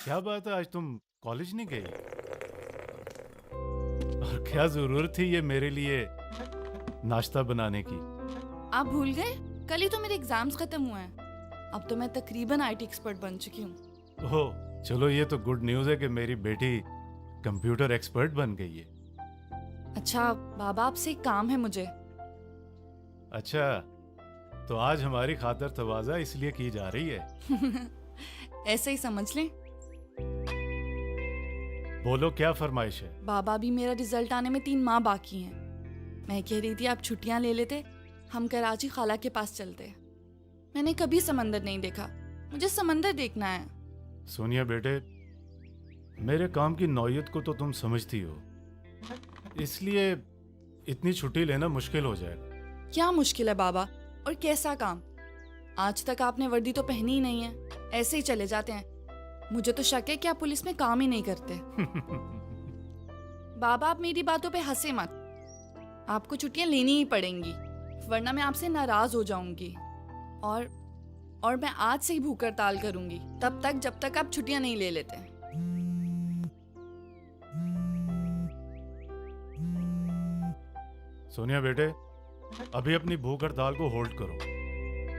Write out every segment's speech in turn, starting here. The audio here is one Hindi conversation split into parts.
क्या बात है, आज तुम कॉलेज नहीं गई? और क्या जरूरत थी ये मेरे लिए नाश्ता बनाने की? आप भूल गए? कल ही तो मेरे एग्जाम्स खत्म हुए हैं। अब तो मैं तकरीबन आईटी एक्सपर्ट बन चुकी हूँ। ओह, चलो ये तो गुड न्यूज़ है कि मेरी बेटी कंप्यूटर एक्सपर्ट बन गई है। अच्छा बाबा, आपसे एक काम है मुझे। अच्छा, तो आज हमारी खातर तवाज़ा इसलिए की जा रही है। ऐसे ही समझ लें। बोलो, क्या फरमाइश है? बाबा, अभी मेरा रिजल्ट आने में 3 माह बाकी हैं। मैं कह रही थी आप छुट्टियां ले लेते, हम कराची खाला के पास चलते। मैंने कभी समंदर नहीं देखा, मुझे समंदर देखना है। सोनिया बेटे, मेरे काम की नौयत को तो तुम समझती हो, इसलिए इतनी छुट्टी लेना मुश्किल हो जाएगा। क्या मुश्किल है बाबा, और कैसा काम? आज तक आपने वर्दी तो पहनी ही नहीं है, ऐसे ही चले जाते हैं। मुझे तो शक है कि आप पुलिस में काम ही नहीं करते। बाबा, आप मेरी बातों पे हंसे मत। आपको छुट्टियां लेनी ही पड़ेंगी, वरना मैं आपसे नाराज हो जाऊंगी। और मैं आज से ही भूख हड़ताल करूंगी, तब तक जब तक आप छुट्टियां नहीं ले लेते। सोनिया बेटे, अभी अपनी भूख हड़ताल को होल्ड करो,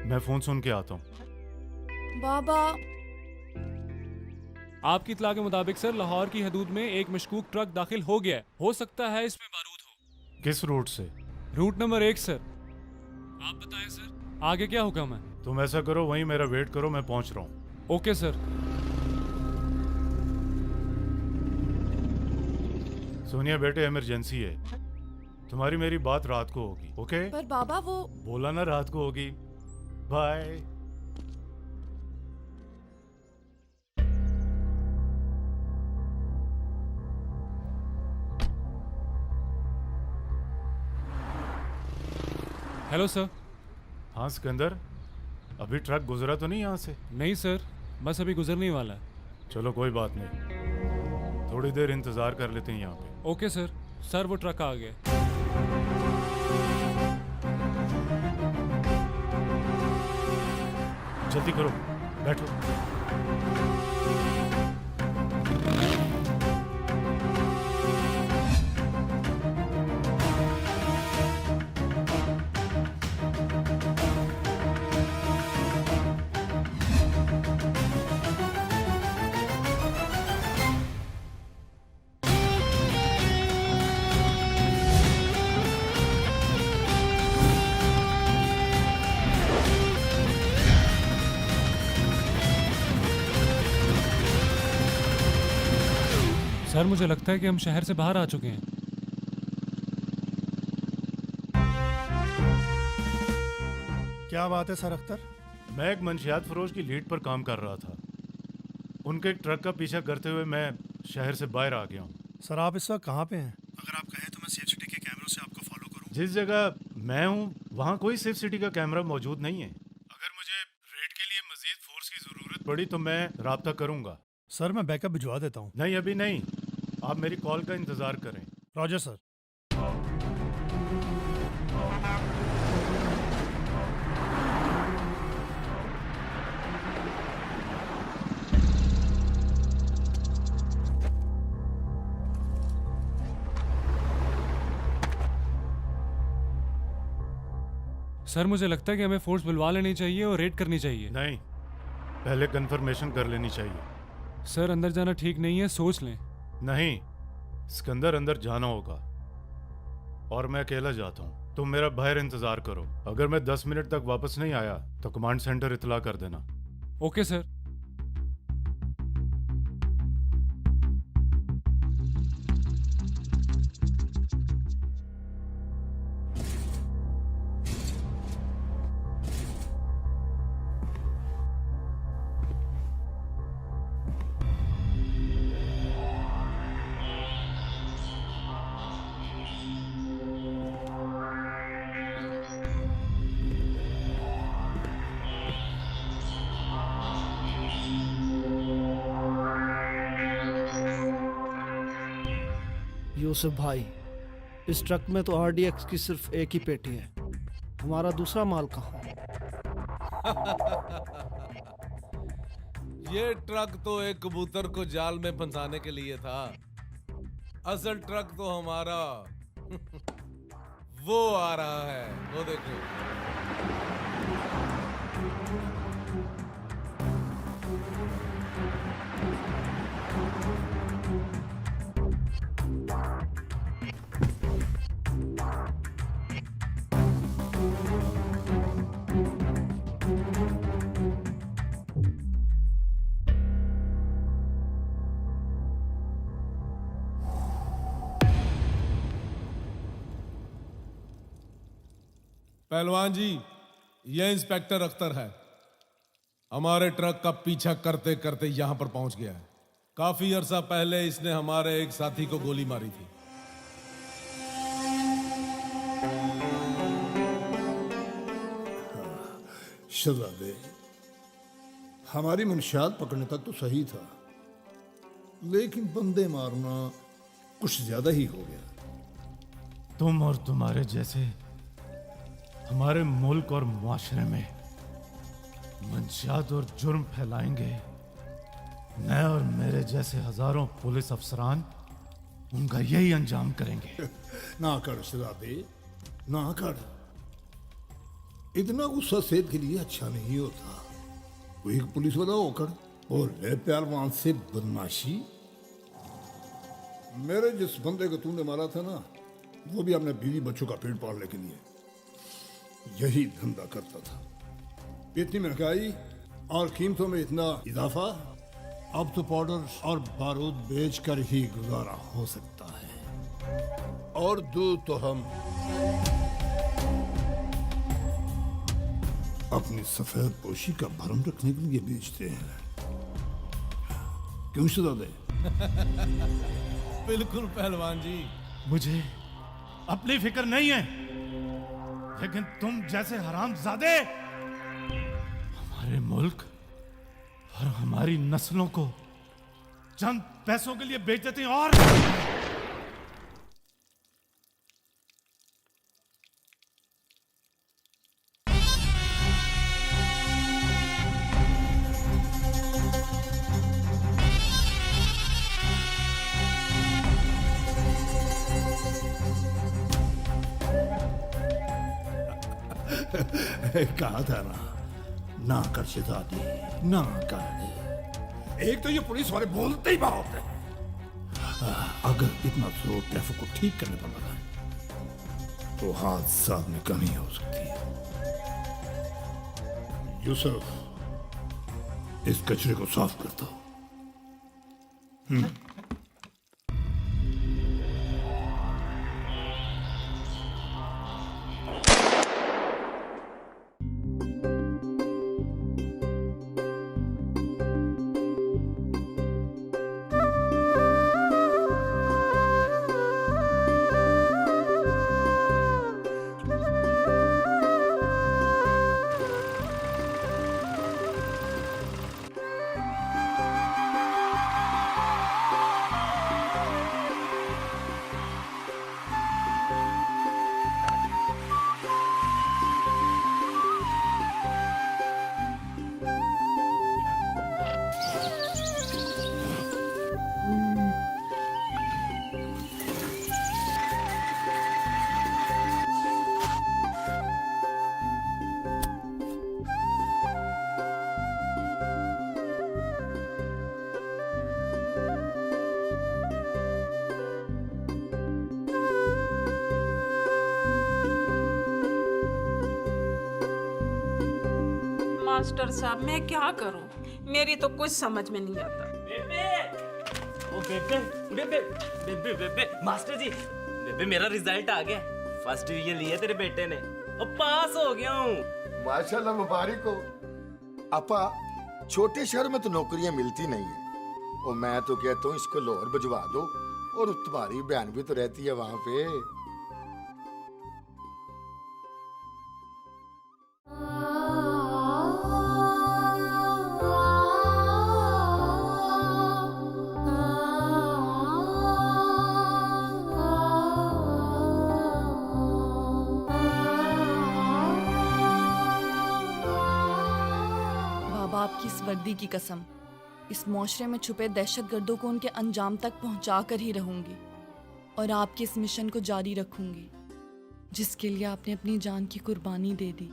मैं फोन सुन के आता हूँ। बाबा, आपकी इत्तला के मुताबिक सर, लाहौर की हदूद में एक मशकूक ट्रक दाखिल हो गया है। हो सकता है इसमें बारूद हो। किस रूट से? Route number 1 sir. आप बताएं सर, आगे क्या हुक्म है? तुम ऐसा करो, वहीं मेरा वेट करो, मैं पहुंच रहा हूँ। Okay sir. सोनिया बेटे, इमरजेंसी है, तुम्हारी मेरी बात रात को होगी, ओके? पर बाबा वो बोला ना रात को होगी। बाय। Hello sir. हाँ सिकंदर, अभी ट्रक गुजरा तो नहीं यहाँ से? नहीं सर, बस अभी गुजरने वाला है। चलो कोई बात नहीं, थोड़ी देर इंतजार कर लेते हैं यहाँ पे। Okay sir. सर वो ट्रक आ गया। जल्दी करो, बैठो। सर मुझे लगता है कि हम शहर से बाहर आ चुके हैं। क्या बात है सर अख्तर? मैं एक मंशियात फरोश की लीड पर काम कर रहा था, उनके एक ट्रक का पीछा करते हुए मैं शहर से बाहर आ गया हूँ। सर आप इस वक्त कहाँ पे हैं? अगर आप कहें तो मैं सेफ सिटी के कैमरों से आपको फॉलो करूँ। जिस जगह मैं हूँ वहाँ कोई सेफ सिटी का कैमरा मौजूद नहीं है। अगर मुझे रेड के लिए मजीद फोर्स की जरूरत पड़ी तो मैं राब्ता करूँगा। सर मैं बैकअप भिजवा देता हूँ। नहीं, अभी नहीं, आप मेरी कॉल का इंतजार करें। Roger sir. सर मुझे लगता है कि हमें फोर्स बुलवा लेनी चाहिए और रेड करनी चाहिए। नहीं, पहले कंफर्मेशन कर लेनी चाहिए। सर अंदर जाना ठीक नहीं है, सोच लें। नहीं, सिकंदर अंदर जाना होगा और मैं अकेला जाता हूँ। तुम मेरा बाहर इंतजार करो, अगर मैं 10 मिनट तक वापस नहीं आया तो कमांड सेंटर इतला कर देना। Okay sir. यूसुफ भाई, इस ट्रक में तो आरडीएक्स की सिर्फ एक ही पेटी है, हमारा दूसरा माल कहाँ है? ये ट्रक तो एक कबूतर को जाल में फंसाने के लिए था। असल ट्रक तो हमारा वो आ रहा है, वो देखो। पहलवान जी, यह इंस्पेक्टर अख्तर है। हमारे ट्रक का पीछा करते करते यहां पर पहुंच गया है। काफी अरसा पहले इसने हमारे एक साथी को गोली मारी थी। शहजादे, हमारी मंशियात पकड़ने तक तो सही था, लेकिन बंदे मारना कुछ ज्यादा ही हो गया। तुम और तुम्हारे जैसे हमारे मुल्क और मुआशरे में मंशियात और जुर्म फैलाएंगे। मैं और मेरे जैसे हजारों पुलिस अफसरान उनका यही अंजाम करेंगे। ना कर शहजादे, ना कर। इतना गुस्सा सेहत के लिए अच्छा नहीं होता। वो एक पुलिस वाला होकर और ले पहलवान से बदमाशी। मेरे जिस बंदे को तूने मारा था ना, वो भी अपने बीवी बच्चों का पेट पालने के लिए यही धंधा करता था। इतनी महंगाई और कीमतों में इतना इजाफा, अब तो पाउडर और बारूद बेचकर ही गुजारा हो सकता है। और दूध तो हम अपनी सफेद पोशी का भरम रखने के लिए बेचते हैं। क्यों शहजादे? बिल्कुल पहलवान जी। मुझे अपनी फिक्र नहीं है, लेकिन तुम जैसे हरामजादे हमारे मुल्क और हमारी नस्लों को चंद पैसों के लिए बेच देते हैं। और कहा था ना कर शहजादी, ना कर। एक तो ये पुलिस वाले बोलते ही बहुत है। अगर इतना जोर ट्रैफिक को ठीक करने पर लगा है, तो हादसा में कमी हो सकती है। यूसुफ, इस कचरे को साफ कर दो। मास्टर साहब, मैं क्या करूं? मेरी तो कुछ समझ में नहीं आता। बेबे, ओ बेबे, बेबे, बेबे, बेबे, मास्टर जी, बेबे मेरा रिजल्ट आ गया। फर्स्ट डिवीजन लिया तेरे बेटे ने और पास हो गया हूँ। माशाल्लाह, मुबारक हो। अपा, छोटे शहर में तो नौकरियां मिलती नहीं है, और मैं तो कहता हूँ इसको लाहौर भिजवा दो, और तुम्हारी बहन भी तो रहती है वहां पे। बाबा, आपकी इस वर्दी की कसम, इस माशरे में छुपे दहशतगर्दों को उनके अंजाम तक पहुंचा कर ही रहूंगी और आपके इस मिशन को जारी रखूंगी जिसके लिए आपने अपनी जान की कुर्बानी दे दी।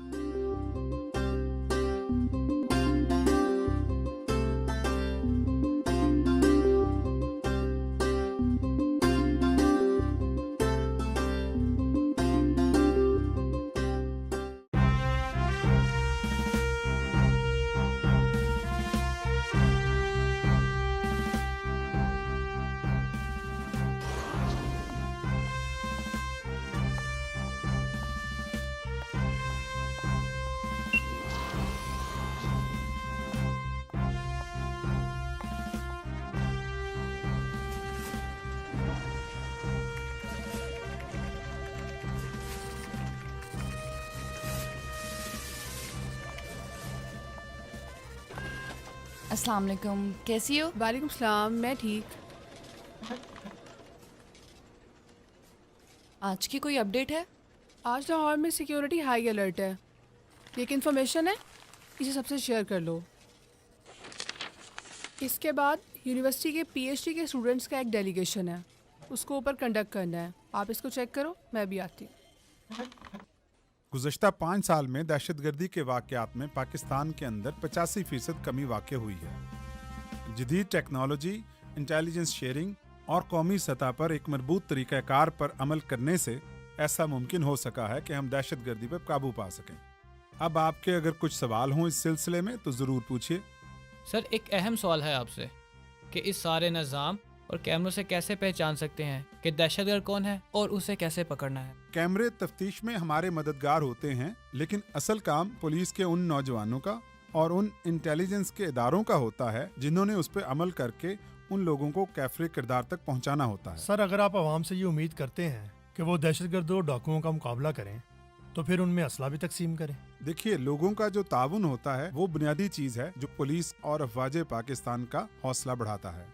अस्सलाम वालेकुम, कैसी हो? वालेकुम सलाम, मैं ठीक। आज की कोई अपडेट है? आज लाहौर में सिक्योरिटी हाई अलर्ट है। ये एक इन्फॉर्मेशन है, इसे सबसे शेयर कर लो। इसके बाद यूनिवर्सिटी के पीएचडी के स्टूडेंट्स का एक डेलीगेशन है, उसको ऊपर कंडक्ट करना है। आप इसको चेक करो, मैं भी आती हूँ। गुज़श्ता 5 साल में दहशतगर्दी के वाक़यात में पाकिस्तान के अंदर 85% कमी वाक़ हुई है। जदीद टेक्नोलॉजी, इंटेलिजेंस शेयरिंग और कौमी सतह पर एक मजबूत तरीक़ाकार पर अमल करने से ऐसा मुमकिन हो सका है कि हम दहशतगर्दी पर काबू पा सकें। अब आपके अगर कुछ सवाल हों इस सिलसिले में तो ज़रूर पूछिए। सर, एक अहम सवाल है आपसे कि इस सारे निज़ाम और कैमरों से कैसे पहचान सकते हैं कि दहशतगर्द कौन है और उसे कैसे पकड़ना है? कैमरे तफ्तीश में हमारे मददगार होते हैं, लेकिन असल काम पुलिस के उन नौजवानों का और उन इंटेलिजेंस के इदारों का होता है जिन्होंने उस पर अमल करके उन लोगों को कैफरे किरदार तक पहुंचाना होता है। सर, अगर आप आवाम से ये उम्मीद करते हैं कि वो दहशतगर्दों और डाकुओं का मुकाबला करें तो फिर उनमें असला भी तकसीम करें। देखिए, लोगों का जो ताउन होता है वो बुनियादी चीज है जो पुलिस और अफवाज पाकिस्तान का हौसला बढ़ाता है।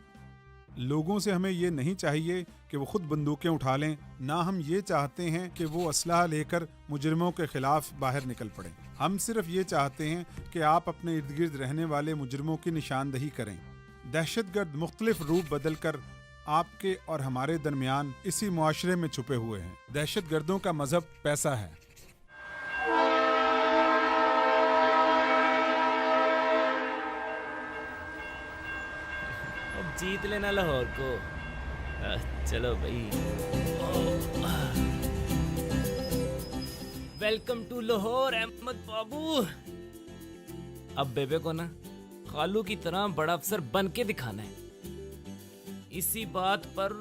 लोगों से हमें ये नहीं चाहिए कि वो खुद बंदूकें उठा लें, ना हम ये चाहते हैं कि वो असलहा लेकर मुजरिमों के खिलाफ बाहर निकल पड़ें। हम सिर्फ ये चाहते हैं कि आप अपने इर्द गिर्द रहने वाले मुजरिमों की निशानदही करें। दहशतगर्द मुख्तलिफ रूप बदल कर आपके और हमारे दरमियान इसी मुआशरे में छुपे हुए हैं। दहशतगर्दों का मजहब पैसा है। जीत लेना लाहौर को। चलो भाई, वेलकम टू लाहौर अहमद बाबू। अब बेबे को ना खालू की तरह बड़ा अफसर बन के दिखाना है। इसी बात पर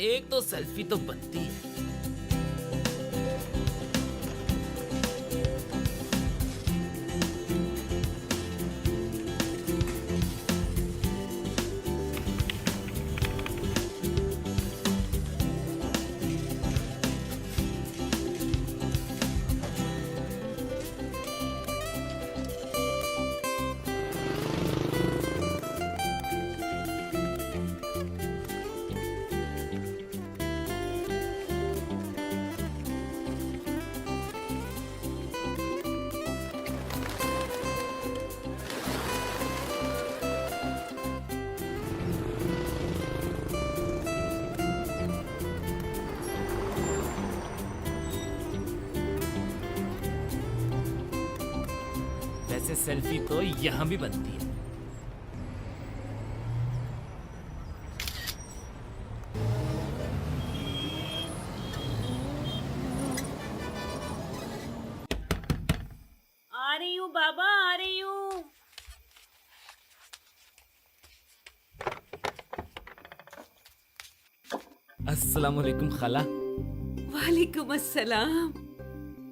एक तो सेल्फी तो बनती है। वैसे सेल्फी तो यहाँ भी बनती है। आ रही हूँ बाबा, आ रही हूँ। अस्सलाम वालेकुम खाला। वालेकुम अस्सलाम।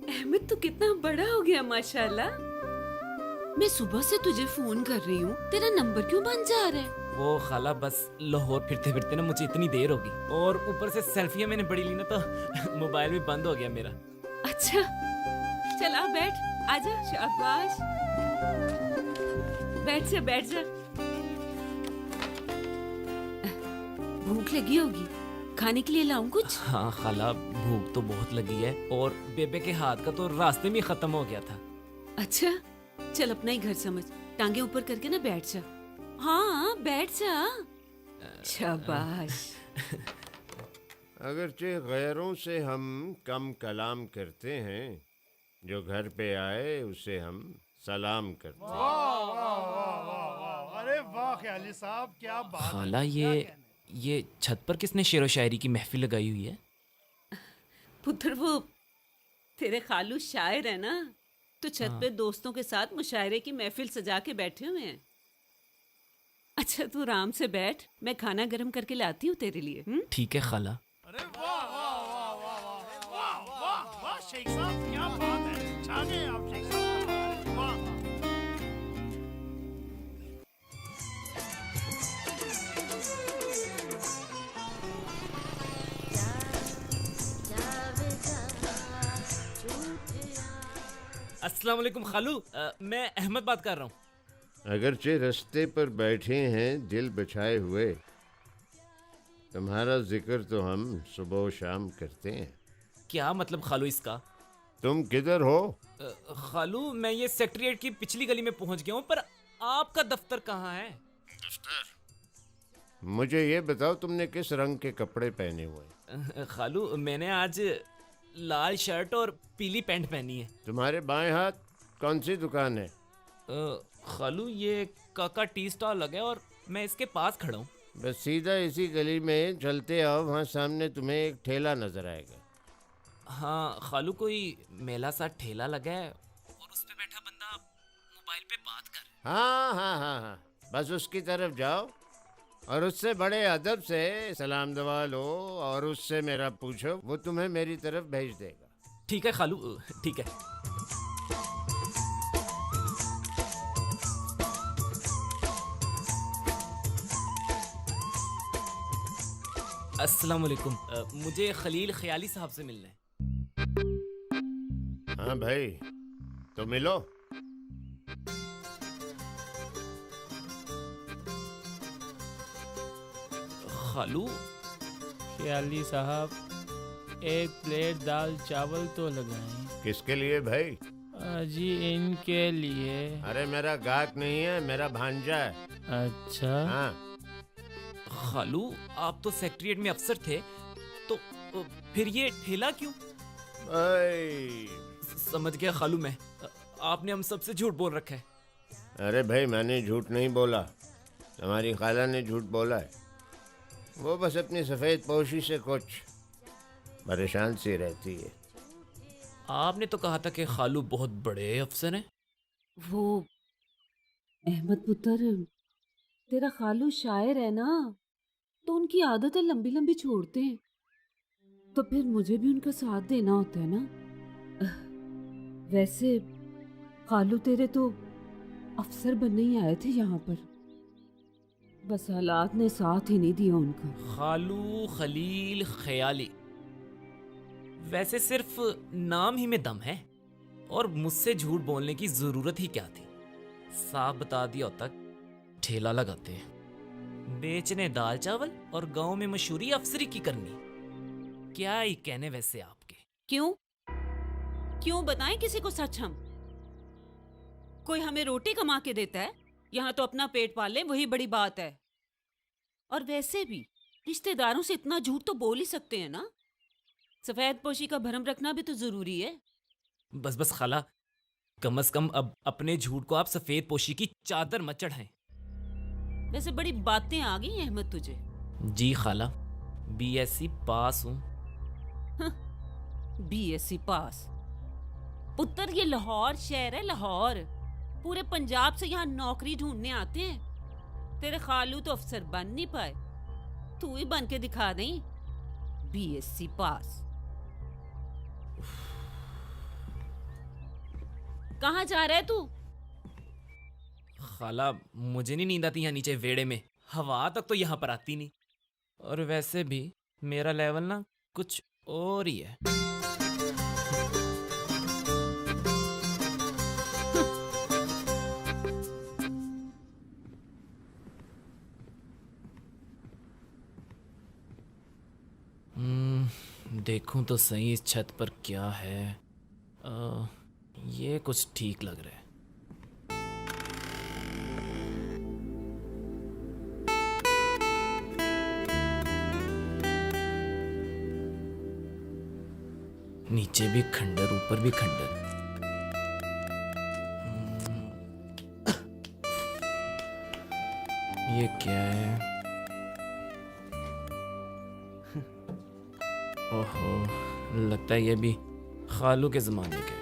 अहमद तो कितना बड़ा हो गया माशाल्लाह। मैं सुबह से तुझे फोन कर रही हूँ, तेरा नंबर क्यों बंद जा रहा है? वो खाला बस लाहौर फिरते फिरते ना मुझे इतनी देर होगी और ऊपर से सेल्फियां मैंने बड़ी ली ना तो मोबाइल भी बंद हो गया मेरा। अच्छा चल आ बैठ, आजा, शाबाश, बैठ जा बैठ जा। भूख लगी होगी, खाने के लिए लाऊं कुछ? हाँ खाला, भूख तो बहुत लगी है और बेबे के हाथ का तो रास्ते में खत्म हो गया था। अच्छा चल अपना ही घर समझ, टांगे ऊपर करके ना बैठ जा। हाँ बैठ जा। शाबाश। अगरचे गैरों से हम कम कलाम करते हैं, जो घर पे आए उसे हम सलाम करते हैं। अरे वाह ख्याली साहब, क्या बात। खाला, ये छत पर किसने शेरो शायरी की महफिल लगाई हुई है? पुत्र वो तेरे खालू शायर है ना, तो छत पे दोस्तों के साथ मुशायरे की महफिल सजा के बैठे हुए हैं। अच्छा तू आराम से बैठ, मैं खाना गर्म करके लाती हूँ तेरे लिए। ठीक है खाला। अरे वाह वाह वाह वाह वाह वाह वाह वाह शेख साहब, क्या बात है, छा गए आप शेख साहब, वाह। अस्सलाम वालेकुम खालू, मैं अहमद बात कर रहा हूँ। अगरचे रास्ते पर बैठे हैं दिल बिछाए हुए, तुम्हारा जिक्र तो हम सुबह शाम करते हैं। क्या मतलब खालू इसका? तुम किधर हो? खालू मैं ये सेक्रेटरीट की पिछली गली में पहुंच गया हूँ, पर आपका दफ्तर कहाँ है? दफ्तर? मुझे ये बताओ तुमने किस रंग के कपड़े पहने हुए? खालू मैंने आज लाल शर्ट और पीली पैंट पहनी है। तुम्हारे बाएं हाथ कौन सी दुकान है? खालू ये काका टी स्टॉल लगा है और मैं इसके पास खड़ा हूँ। बस सीधा इसी गली में चलते आओ, वहाँ सामने तुम्हें एक ठेला नजर आएगा। हाँ खालू, कोई मेला सा ठेला लगा है और उस पे बैठा बंदा मोबाइल पे बात कर रहा है। हाँ हाँ हाँ हाँ, बस उसकी तरफ जाओ और उससे बड़े अदब से सलाम दुआ लो और उससे मेरा पूछो, वो तुम्हें मेरी तरफ भेज देगा। ठीक है खालू, ठीक है। अस्सलाम वालेकुम, मुझे खलील ख्याली साहब से मिलना है। हाँ भाई, तो मिलो। खालू, ख्याली साहब एक प्लेट दाल चावल तो लगाएं। किसके लिए भाई? जी इनके लिए। अरे मेरा गाहक नहीं है, मेरा भांजा है। अच्छा। हाँ। खालू आप तो सेक्रेटरीट में अफसर थे, तो फिर ये ठेला क्यों? समझ गया खालू मैं, आपने हम सबसे झूठ बोल रखा है। अरे भाई मैंने झूठ नहीं बोला, तुम्हारी खाला ने झूठ बोला है। वो बस अपनी सफ़ेद पोशी से कुछ परेशान सी रहती है। आपने तो कहा था कि खालू बहुत बड़े अफसर हैं। वो अहमद पुत्र, तेरा खालू शायर है ना, तो उनकी आदत है लंबी लंबी छोड़ते हैं, तो फिर मुझे भी उनका साथ देना होता है ना। वैसे खालू तेरे तो अफसर बनने ही आए थे यहाँ पर, बस हालात ने साथ ही नहीं दिया उनका। खालू खलील ख्याली, वैसे सिर्फ नाम ही में दम है और मुझसे झूठ बोलने की जरूरत ही क्या थी। साफ बता दिया होता ठेला लगाते हैं, बेचने दाल चावल और गांव में मशहूरी अफसरी की करनी। क्या ही कहने वैसे आपके। क्यों क्यों बताएं किसी को सच? हम कोई हमें रोटी कमा के देता है? यहाँ तो अपना पेट पाल ले, वही बड़ी बात है। और वैसे भी रिश्तेदारों से इतना झूठ तो बोल ही सकते हैं ना। सफेद पोशी का भरम रखना भी तो जरूरी है। बस बस खाला, कम से कम अब अपने झूठ को आप सफेद पोशी की चादर मत चढ़ाएं। वैसे बड़ी बातें आ गई अहमद तुझे। जी खाला, बीएससी पास हूँ। BSc pass? पुत्र ये लाहौर शहर है, लाहौर। पूरे पंजाब से यहाँ नौकरी ढूंढने आते हैं। तेरे खालू तो अफसर बन नहीं पाए, तू ही बन के दिखा दे। BSc pass. कहाँ जा रहा है तू? खाला मुझे नहीं नींद आती यहाँ नीचे वेड़े में, हवा तक तो यहाँ पर आती नहीं। और वैसे भी मेरा लेवल ना कुछ और ही है। देखूं तो सही इस छत पर क्या है। ये कुछ ठीक लग रहा है। नीचे भी खंडर, ऊपर भी खंडर। ये क्या है? ओहो, लगता है ये भी खालू के जमाने के।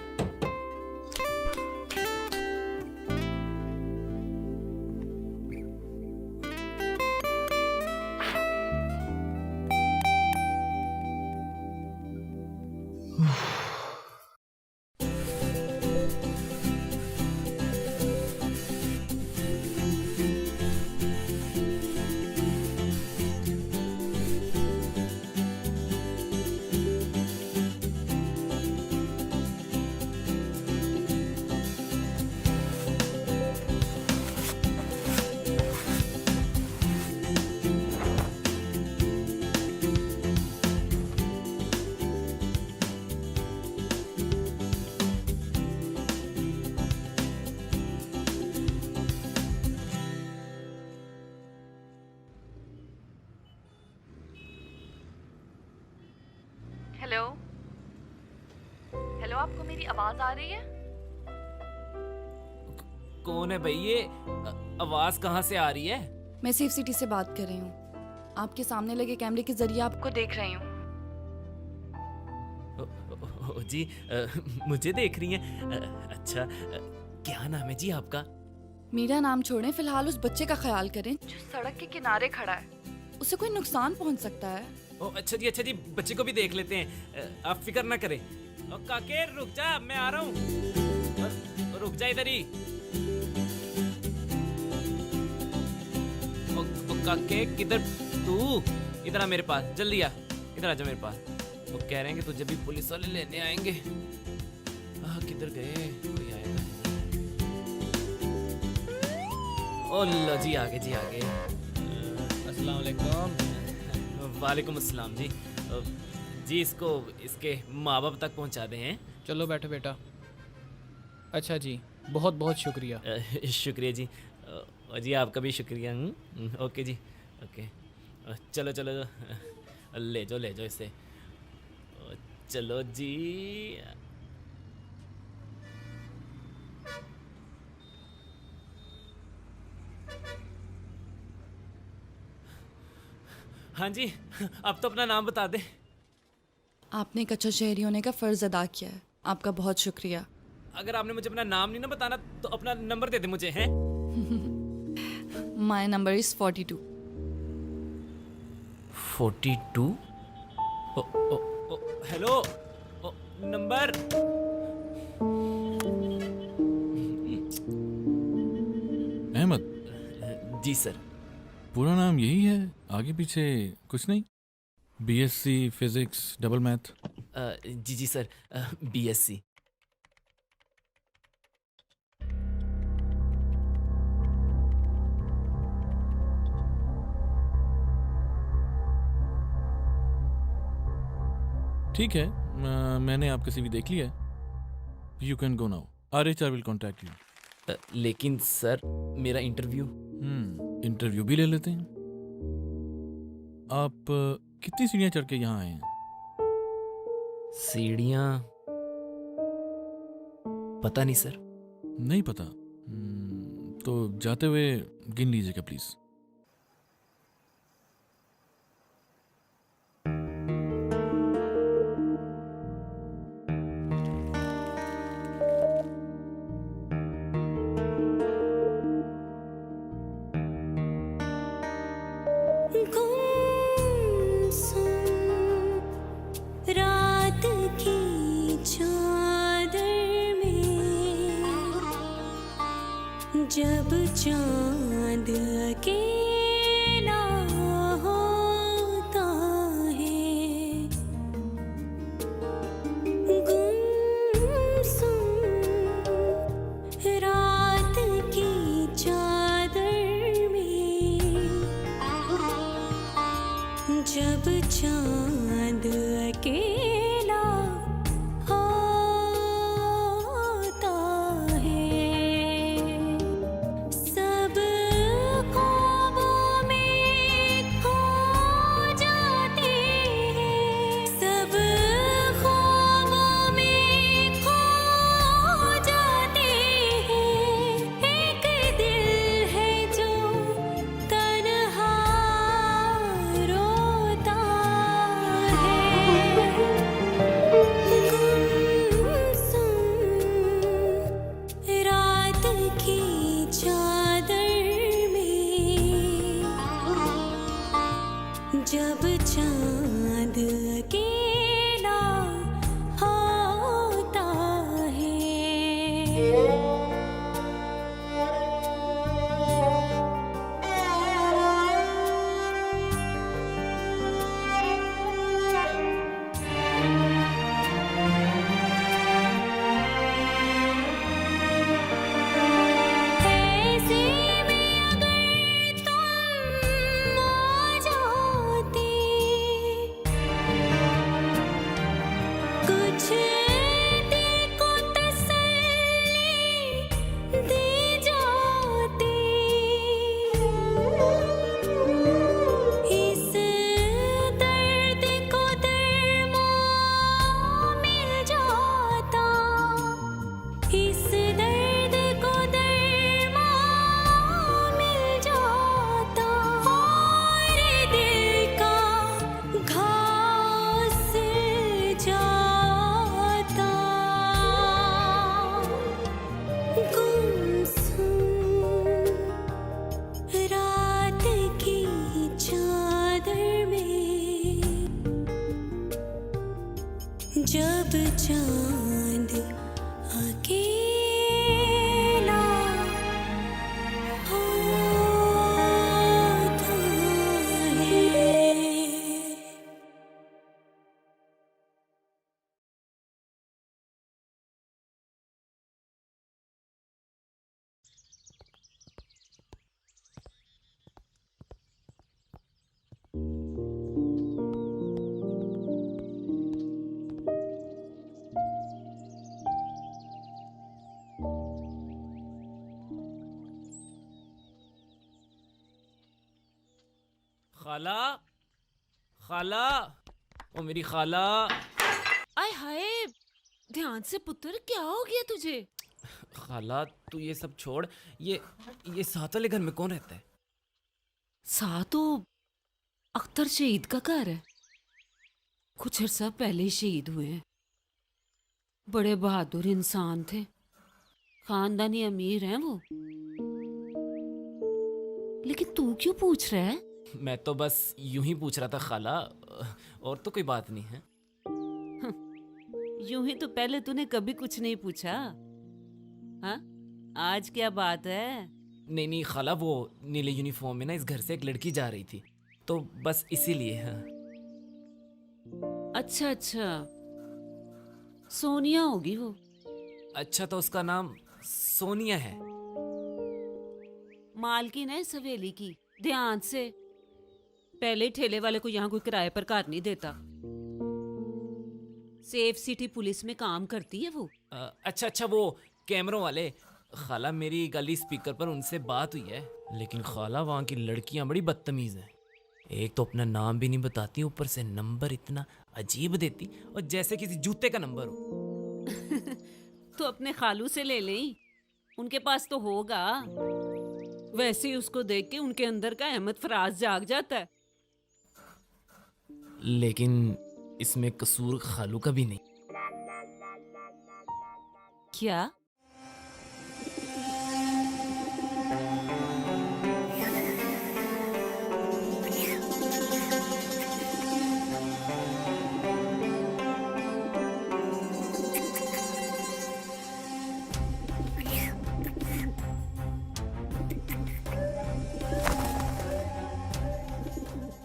हेलो हेलो, आपको मेरी आवाज आ रही है? कौन है भाई ये? आवाज कहाँ से आ रही है? मैं सेफ सिटी से बात कर रही हूँ। आपके सामने लगे कैमरे के जरिए आपको देख रही हूँ। जी, मुझे देख रही हैं? अच्छा, क्या नाम है जी आपका? मेरा नाम छोड़ें, फिलहाल उस बच्चे का ख्याल करें जो सड़क के किनारे खड़ा है। उसे कोई नुकसान पहुंच सकता है। अच्छा जी, बच्चे को भी देख लेते हैं, आप फिक्र ना करें। काके रुक जा, मैं आ रहा हूँ। रुक जा इधर ही। काके किधर? तू इधर आ मेरे पास, जल्दी आ, इधर आ जा मेरे पास। वो कह रहे हैं कि तुझे भी पुलिस वाले लेने आएंगे। किधर गए? कोई आएगा? ओ लो जी, आगे जी आगे। अस्सलाम वालेकुम। वालेकुम अस्सलाम जी। जी, इसको इसके माँ बाप तक पहुँचा दें हैं। चलो बैठो बेटा। अच्छा जी, बहुत बहुत शुक्रिया। शुक्रिया जी। जी आपका भी शुक्रिया। ओके जी, ओके। चलो चलो, ले जाओ इसे। चलो जी। हाँ जी, आप तो अपना नाम बता दे। आपने एक अच्छा शहरी होने का फर्ज अदा किया है, आपका बहुत शुक्रिया। अगर आपने मुझे अपना नाम नहीं ना बताना तो अपना नंबर दे दे मुझे, हैं? My number is 42। 42? Hello, number. Ahmad. जी सर। पूरा नाम यही है, आगे पीछे कुछ नहीं? BSc physics double math? जी सर, बीएससी। ठीक है, मैंने आपका सीवी देख लिया है। You can go now. Our HR will contact you. लेकिन सर, मेरा इंटरव्यू। इंटरव्यू भी ले लेते हैं। आप कितनी सीढ़ियाँ चढ़ के यहाँ आए हैं? सीढ़ियाँ पता नहीं सर। नहीं पता? तो जाते हुए गिन लीजिएगा प्लीज। रात की चादर में जब चांद अकेला होता है, गुमसुम रात की चादर में जब चांद अकेला होता है, सब ख्वाबों में खो जाते हैं, सब ख्वाबों खाला, खाला, ओ मेरी खाला। आय हाय, ध्यान से पुत्र, क्या हो गया तुझे? खाला तू ये सब छोड़, ये साथ वाले घर में कौन रहता है? साथ तो अख्तर शहीद का घर है, कुछ अर्सा पहले ही शहीद हुए हैं। बड़े बहादुर इंसान थे, खानदानी अमीर हैं वो। लेकिन तू क्यों पूछ रहा है? मैं तो बस यूं ही पूछ रहा था खाला, और तो कोई बात नहीं है। यूं ही तो पहले तूने कभी कुछ नहीं पूछा। हाँ, आज क्या बात है? नहीं नहीं खाला, वो नीले यूनिफॉर्म में ना इस घर से एक लड़की जा रही थी, तो बस इसीलिए। हाँ। अच्छा अच्छा, सोनिया होगी वो। अच्छा, तो उसका नाम सोनिया है? मालकिन है इस हवेली की, ध्यान से। पहले ठेले वाले को यहाँ कोई किराए पर घर नहीं देता। सेफ सिटी पुलिस में काम करती है वो। अच्छा अच्छा, वो कैमरों वाले। खाला मेरी गली स्पीकर पर उनसे बात हुई है, लेकिन खाला वहाँ की लड़कियाँ बड़ी बदतमीज हैं। एक तो अपना नाम भी नहीं बताती, ऊपर से नंबर इतना अजीब देती, और जैसे किसी जूते का नंबर हो। तो अपने खालू से ले लें, उनके पास तो होगा। वैसे ही उसको देख के उनके अंदर का अहमद फराज जाग जाता है। लेकिन इसमें कसूर खालू का भी नहीं। क्या?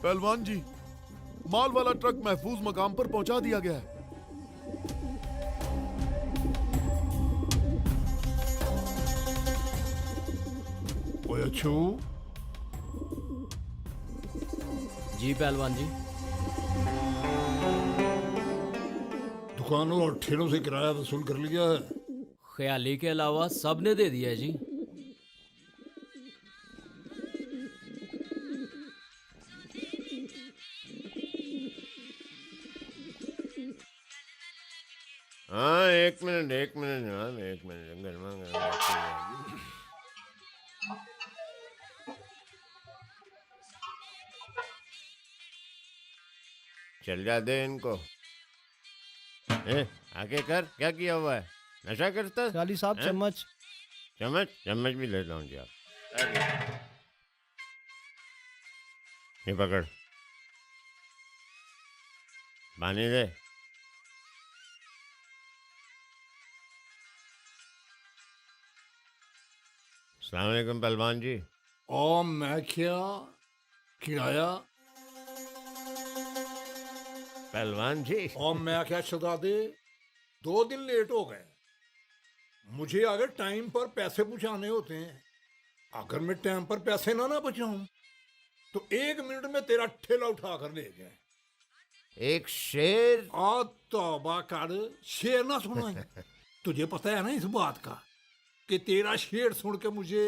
पहलवान जी, माल वाला ट्रक महफूज मकाम पर पहुंचा दिया गया है। ओए अच्छू। जी पहलवान जी। दुकानों और ठेलों से किराया वसूल कर लिया है? ख्याली के अलावा सब ने दे दिया है जी। हाँ, एक मिनट जनाब, एक मिनट। गर्मा गर्मा चल जा दे इनको। आगे कर, क्या किया हुआ है? नशा करता? काली साहब चम्मच। चम्मच भी लेता हूँ जी। आप ये पकड़, पानी दे। अस्सलाम वालेकुम पहलवान जी। और मैं क्या किराया? पहलवान जी। और मैं क्या शहजादे, 2 दिन लेट हो गए। मुझे अगर टाइम पर पैसे पहुंचाने होते हैं, अगर मैं टाइम पर पैसे ना पहुंचाऊं तो 1 मिनट में तेरा ठेला उठा कर ले जाए। एक शेर। आ तौबा कर, शेर ना सुना। तुझे पता है ना इस बात का कि तेरा शेर सुन के मुझे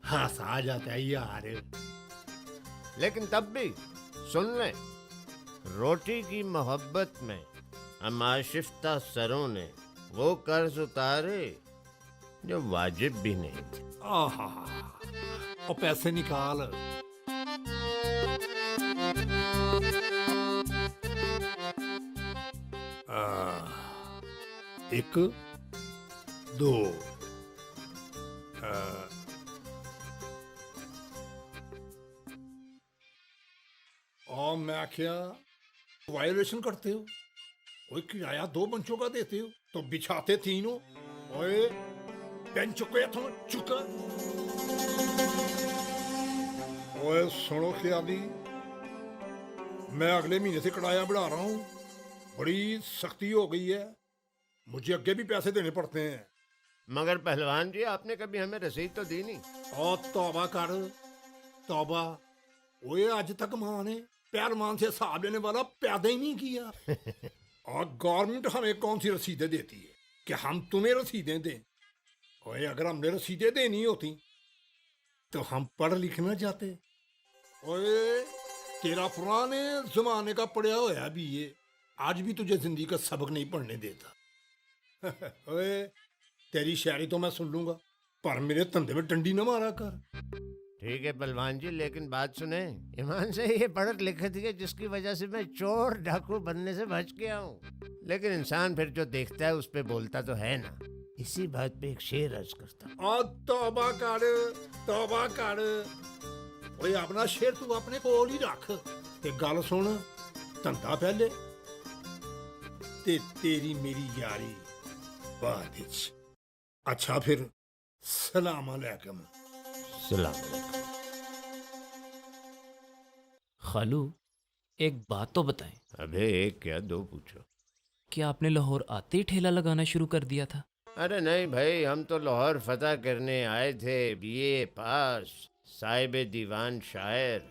हंसा जाता है यार। लेकिन तब भी सुन ले, रोटी की मोहब्बत में हम आशिफ्ता सरों ने वो कर्ज उतारे जो वाजिब भी नहीं थे। आहा, और पैसे निकाल। एक, दो, और मैं क्या वायलेशन करते हो? कोई किराया 2 बंचों का देते हो तो बिछाते 3। ओए बेंच को तुम चुका। ओए सुनो ख्याली, मैं अगले महीने से किराया बढ़ा रहा हूँ। बड़ी सख्ती हो गई है, मुझे आगे भी पैसे देने पड़ते हैं। मगर पहलवान जी, आपने कभी हमें रसीद तो दी नहीं। और तौबा कर, तौबा। ओए आज तक मां ने पहलवान से हिसाब लेने वाला पैदा ही नहीं किया। और गवर्नमेंट हमें कौन सी रसीदें देती है कि हम तुम्हें रसीदें दें? ओए अगर हमने रसीदें देनी होती तो हम पढ़ लिखना चाहते। ओए तेरा पुराने जमाने का पढ़ा होया भी ये आज भी तुझे जिंदगी का सबक नहीं पढ़ने देता। ओए तेरी शायरी तो मैं सुन लूंगा पर मेरे धंधे में डंडी न मारा कर। ठीक है पहलवान जी, लेकिन बात सुने, ईमान से ये पढ़त लिखत है जिसकी वजह से मैं चोर डाकू बनने से बच गया हूँ। लेकिन इंसान फिर जो देखता है उस पे बोलता तो है ना। इसी बात पे एक शेर अर्ज करता हूँ। तौबा कर। ओए अपना शेर तू अपने कोल ही रख ते गल सुन, धंधा पहले ते तेरी मेरी यारी बाद विच। अच्छा फिर सलाम अलैकुम। सलाम। खालू एक बात तो बताएं। अबे एक क्या दो पूछो। क्या आपने लाहौर आते ही ठेला लगाना शुरू कर दिया था? अरे नहीं भाई, हम तो लाहौर फतह करने आए थे। बीए पास, साहिब दीवान शायर,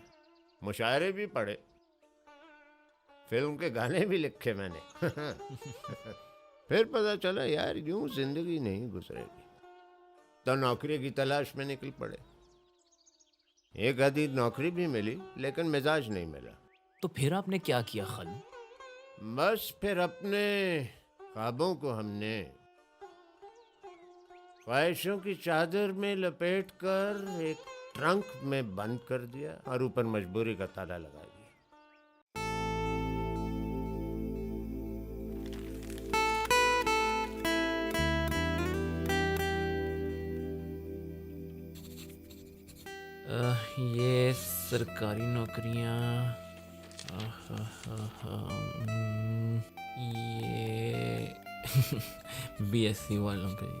मुशायरे भी पढ़े, फिल्म के गाने भी लिखे मैंने। फिर पता चला यार यूं जिंदगी नहीं गुजरेगी, तो नौकरी की तलाश में निकल पड़े। एक आधी नौकरी भी मिली लेकिन मिजाज नहीं मिला। तो फिर आपने क्या किया खालू? बस फिर अपने ख्वाबों को हमने ख्वाहिशों की चादर में लपेट कर एक ट्रंक में बंद कर दिया और ऊपर मजबूरी का ताला लगा दिया। ये सरकारी नौकरियां, ये बीएससी वालों के।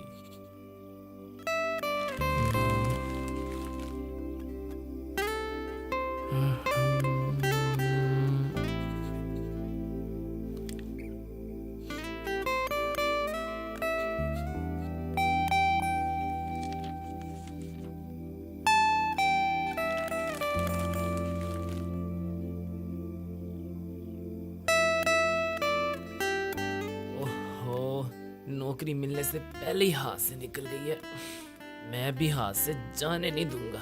नौकरी मिलने से पहले ही हाथ से निकल गई है। मैं भी हाथ से जाने नहीं दूंगा।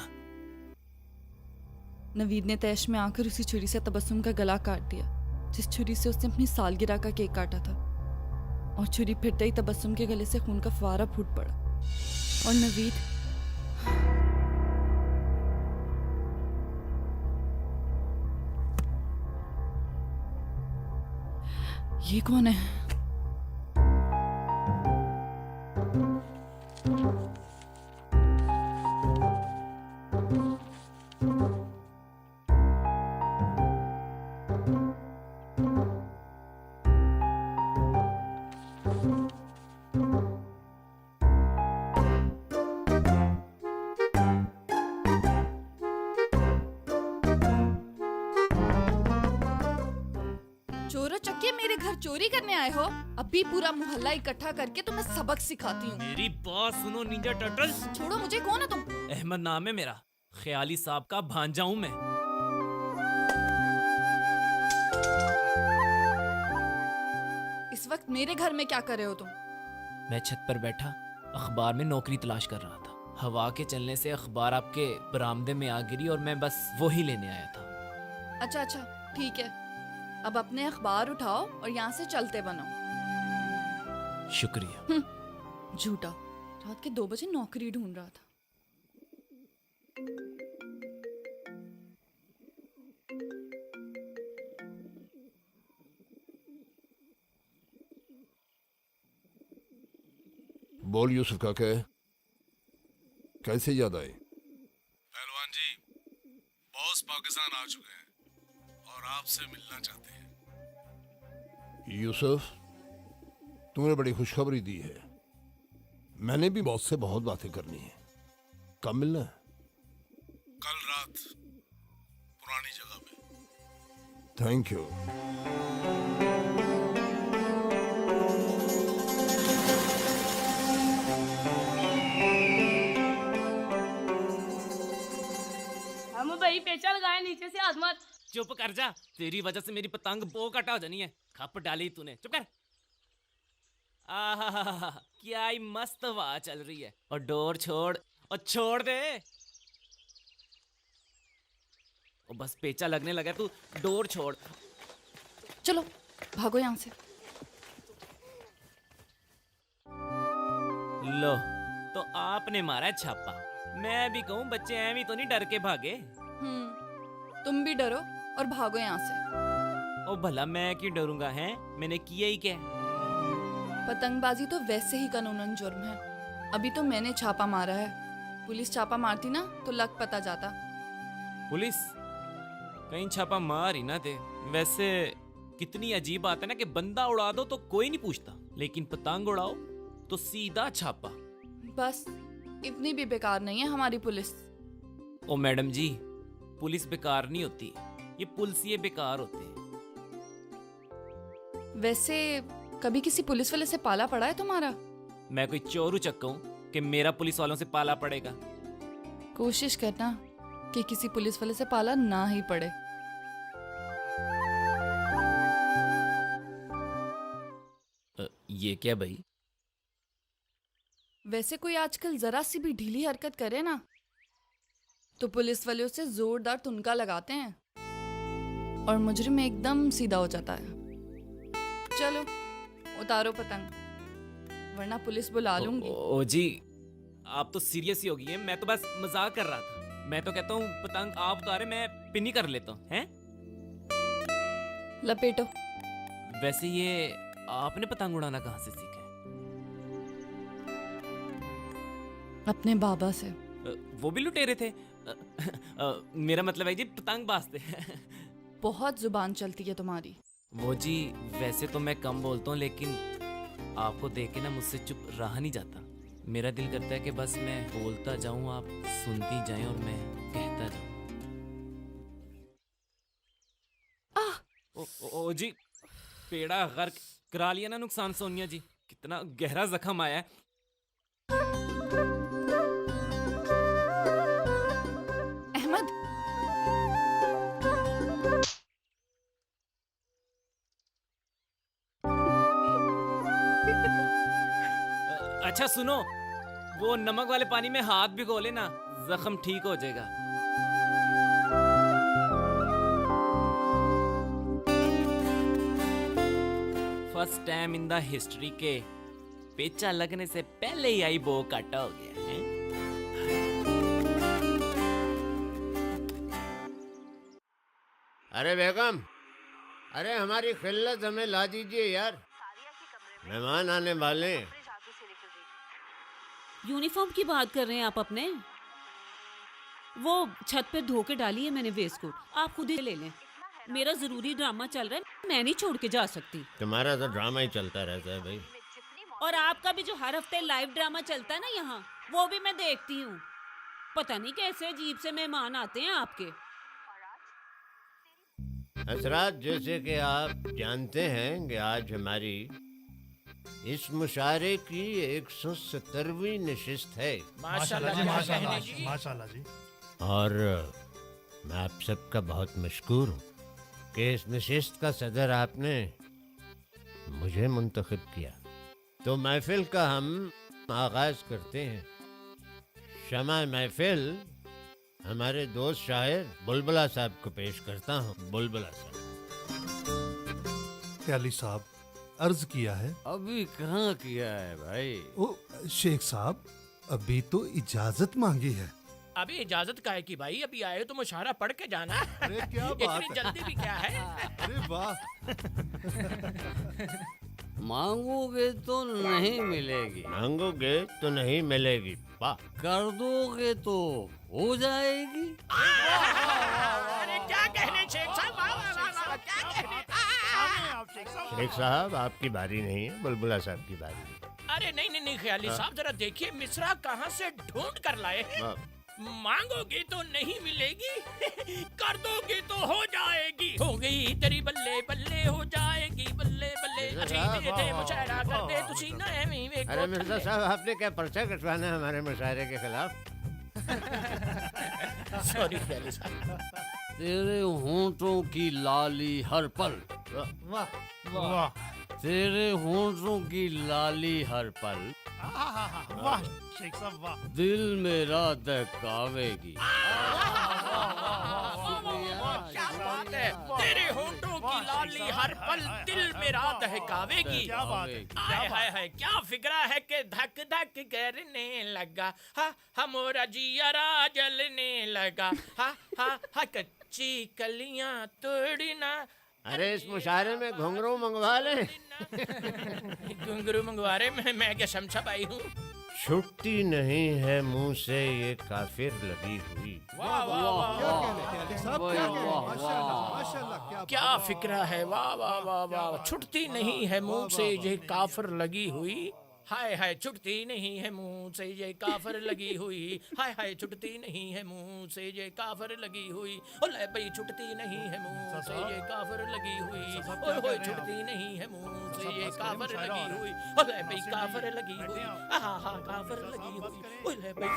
नवीद ने तैश में आकर उसी छुरी से तबस्सुम का गला काट दिया जिस छुरी से उसने अपनी सालगिरह का केक काटा था, और छुरी फिरते ही तबस्सुम के गले से खून का फवारा फूट पड़ा। और नवीद ये कौन है? चोरों चक्के मेरे घर चोरी करने आए हो? अभी पूरा मोहल्ला इकट्ठा करके तुम्हें सबक सिखाती हूँ। मेरी बात सुनो निंजा टर्टल्स। छोड़ो मुझे, कौन हो तुम? अहमद नाम है मेरा, ख्याली साहब का भांजा हूँ मैं। इस वक्त मेरे घर में क्या कर रहे हो तुम? मैं छत पर बैठा अखबार में नौकरी तलाश कर रहा था। हवा के चलने से अखबार आपके बरामदे में आ गिरी और मैं बस वो ही लेने आया था। अच्छा अच्छा ठीक है, अब अपने अखबार उठाओ और यहाँ से चलते बनो। शुक्रिया। झूठा, रात के 2 बजे नौकरी ढूंढ रहा था। बोल यूसुफ काका, कैसे याद आई? पहलवान जी, बॉस पाकिस्तान आ चुके हैं और आपसे मिलना चाहते हैं। यूसुफ, तुमने बड़ी खुशखबरी दी है। मैंने भी बॉस से बहुत बातें करनी है। कब मिलना है? कल रात पुरानी जगह पे। Thank you. हम भाई पेचा लगाए, नीचे से हाथ मत। चुप कर जा, तेरी वजह से मेरी पतंग बो कटा हो जानी है। खप डाली तूने, चुप कर। आहा, क्या ही मस्त हवा चल रही है। और डोर छोड़ और छोड़ दे। ओ बस पेचा लगने लगा, तू डोर छोड़। चलो भागो यहाँ से। लो, तो आपने मारा है छापा। मैं भी कहूँ बच्चे ऐवी तो नहीं डर के भागे। तुम भी डरो और भागो यहाँ से। ओ भला मैं क्यों डरूंगा, हैं? मैंने किया ही क्या? पतंगबाजी तो वैसे ही कानूनन जुर्म है। अभी तो मैंने छापा मारा है, पुलिस छापा मारती ना तो लग पता जाता। पुलिस कहीं छापा मार ही ना दे। वैसे कितनी अजीब बात है ना कि बंदा उड़ा दो तो कोई नहीं पूछता, लेकिन पतंग उड़ाओ तो सीधा छापा। बस इतनी भी बेकार नहीं है हमारी पुलिस। ओ मैडम जी, पुलिस बेकार नहीं होती, ये पुलिसिये बेकार होते हैं। वैसे कभी किसी पुलिस वाले से पाला पड़ा है तुम्हारा? मैं कोई चोरू चक्का हूँ कि मेरा पुलिस वालों से पाला पड़ेगा? कोशिश करना कि किसी पुलिस वाले से पाला ना ही पड़े। ये क्या भाई? वैसे कोई आजकल जरा सी भी ढीली हरकत करे ना तो पुलिस वाले उसे जोरदार तुनका लगाते हैं और मुजरिम एकदम सीधा हो जाता है। चलो उतारो पतंग, वरना पुलिस बुला लूंगी। ओ जी, आप तो सीरियस ही हो गई हैं। मैं तो बस मजाक कर रहा था। मैं तो कहता हूँ पतंग आप उतारे, मैं पिनी कर लेता हूँ, हैं? लपेटो। वैसे ये आपने पतंग उड़ाना कहाँ से सीखा है? अपने बाबा से। वो भी लुटेरे थे? मेरा मतलब है जी पतंग बाजते। बहुत जुबान चलती है तुम्हारी। वो जी, वैसे तो मैं कम बोलता हूँ, लेकिन आपको देख के ना मुझसे चुप रहा नहीं जाता। मेरा दिल करता है कि बस मैं बोलता जाऊं, आप सुनती जाएं और मैं कहता जाऊं। ओ जी, पेड़ा गर्क करा लिया ना नुकसान सोनिया जी। कितना गहरा जख्म आया है। अहमद, अच्छा सुनो, वो नमक वाले पानी में हाथ भिगो लेना, जख्म ठीक हो जाएगा। First time in the history के पेचा लगने से पहले ही आई बो काटा हो गया है। अरे बेगम, अरे हमारी खिल्लत हमें ला दीजिए यार, मेहमान आने वाले हैं। यूनिफॉर्म की बात कर रहे हैं आप अपने? वो छत पे धो के डाली है मैंने वेस्टकोट, आप खुद ही ले लें। मेरा जरूरी ड्रामा चल रहा है, मैं नहीं छोड़ के जा सकती। तुम्हारा तो ड्रामा ही चलता रहता है भाई। और आपका भी जो हर हफ्ते लाइव ड्रामा चलता है ना यहाँ, वो भी मैं देखती हूँ। पता नहीं कैसे अजीब से मेहमान आते हैं आपके। असरात, जैसे कि आप जानते हैं कि आज हमारी इस मुशारे की 170वीं नशिस्त है। माशाल्लाह जी, माशाल्लाह जी, माशाल्लाह जी। और मैं आप सबका बहुत मशकूर हूँ कि इस नशिस्त का सदर आपने मुझे मुंतखब किया। तो महफिल का हम आगाज करते हैं। शमा महफिल हमारे दोस्त शायर बुलबुला साहब को पेश करता हूँ। बुलबुला साहब। ख्याली साहब, अर्ज किया है। अभी कहाँ किया है भाई? ओ शेख साहब, अभी तो इजाजत मांगी है। अभी इजाजत का है कि भाई, अभी आए तो मुशारा पढ़ के जाना। अरे क्या बात इतनी है। जल्दी भी क्या है? अरे वाह। मांगोगे तो नहीं मिलेगी। मांगोगे तो नहीं मिलेगी। वाह। कर दोगे तो हो जाएगी। अरे क्या कहने शेख साहब, वाह वाह वाह वाह, क्या कहने। शेख साहब, आपकी बारी नहीं है, बुलबुला साहब की बारी है। अरे नहीं नहीं नहीं, ख्याली हाँ। साहब जरा देखिए मिसरा कहाँ से ढूंढ कर लाए हैं। वाह। मांगोगे तो नहीं मिलेगी, कर दोगे तो हो जाएगी। हो गई तेरी बल्ले बल्ले, हो जाएगी बल्ले बल्ले। अरे मुशायरा कर दे तुसी ना एवी वेखो। अरे मिर्जा साहब, आपने क्या पर्चा कटवाना है हमारे मुशायरे के खिलाफ? सॉरी ख्याली साहब। तेरे होंठों की लाली हर पल, वाह वाह, तेरे होंठों की लाली हर पल, वाह शेख साहब वाह। दिल मेरा दहकावेगी। तेरे होठों की लाली हर पल दिल मेरा दहकावेगी। आय हाय हाय क्या फिक्रा है कि धक धक करने लगा, हा मोरा जियरा जलने लगा, हा कच्ची कलियां तोड़ना। अरे इस मुशायरे में घुंघरू मंगवा ले। घुंघरू मंगवा रहे, मैं क्या शमशा पाई हूँ। छुट्टी नहीं है मुंह से ये काफिर लगी हुई। वाह वाह वाह, क्या फिक्रा है, वाह वाह वाह वाह। छुटती नहीं है मुंह से ये काफिर लगी हुई, हाय हाय छुटती नहीं है मुंह से ये काफिर लगी हुई, हाय हाय छुटती नहीं है मुंह से ये काफिर लगी हुई। ओले भाई छुटती नहीं है मुंह से ये काफिर लगी हुई, ओए होए छुटती नहीं है मुंह से ये काफिर लगी हुई। ओले भाई काफिर लगी हुई, हा हा काफिर लगी हुई। ओले भाई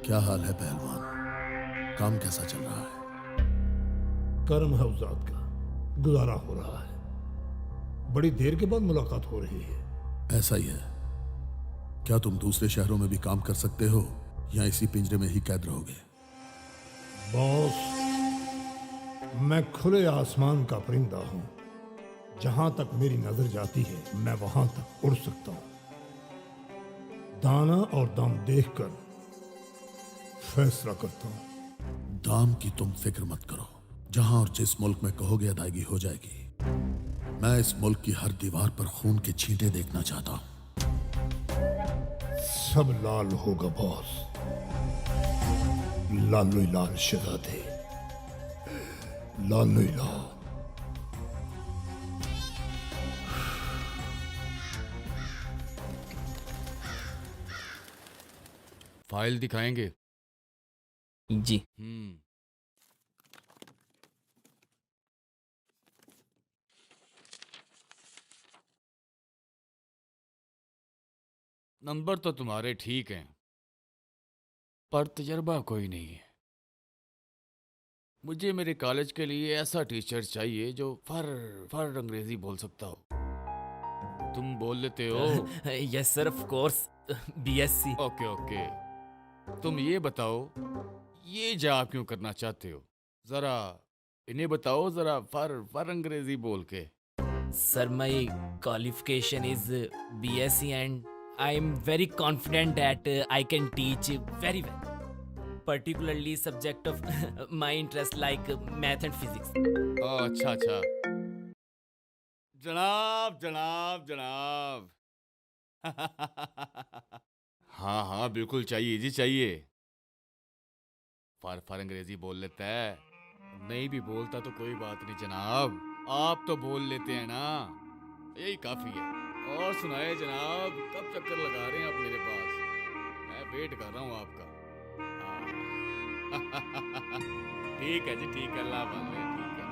क्या हाल है पहलवान, काम कैसा चल रहा है? कर्म है उजाद का, गुजारा हो रहा है। बड़ी देर के बाद मुलाकात हो रही है। ऐसा ही है। क्या तुम दूसरे शहरों में भी काम कर सकते हो या इसी पिंजरे में ही कैद रहोगे? बॉस, मैं खुले आसमान का परिंदा हूं। जहां तक मेरी नजर जाती है मैं वहां तक उड़ सकता हूं। दाना और दाम देखकर फैसला करता हूं। दाम की तुम फिक्र मत करो, जहां और जिस मुल्क में कहोगे अदायगी हो जाएगी। मैं इस मुल्क की हर दीवार पर खून के छींटे देखना चाहता हूं। सब लाल होगा बॉस, लालो ही लाल शहजादे, लालो ही लाल। फाइल दिखाएंगे जी। नंबर तो तुम्हारे ठीक हैं, पर तजर्बा कोई नहीं है। मुझे मेरे कॉलेज के लिए ऐसा टीचर चाहिए जो फर अंग्रेजी बोल सकता हो। तुम बोल लेते हो? Yes sir, of course, BSc. Okay okay, तुम ये बताओ, ये जॉब क्यों करना चाहते हो? जरा इन्हें बताओ, जरा फर अंग्रेजी बोल के। Sir, my qualification is BSc and I am very confident that I can teach very well, particularly subject of my interest like math and physics. अच्छा अच्छा, जनाब जनाब जनाब। हाँ हाँ बिल्कुल चाहिए जी, चाहिए। फर अंग्रेजी बोल लेता है, नहीं भी बोलता तो कोई बात नहीं जनाब, आप तो बोल लेते हैं ना, यही काफी है। और सुनाए जनाब, कब चक्कर लगा रहे हैं आप मेरे पास? मैं वेट कर रहा हूँ आपका। ठीक है जी, ठीक है, अल्लाह वाले, ठीक है।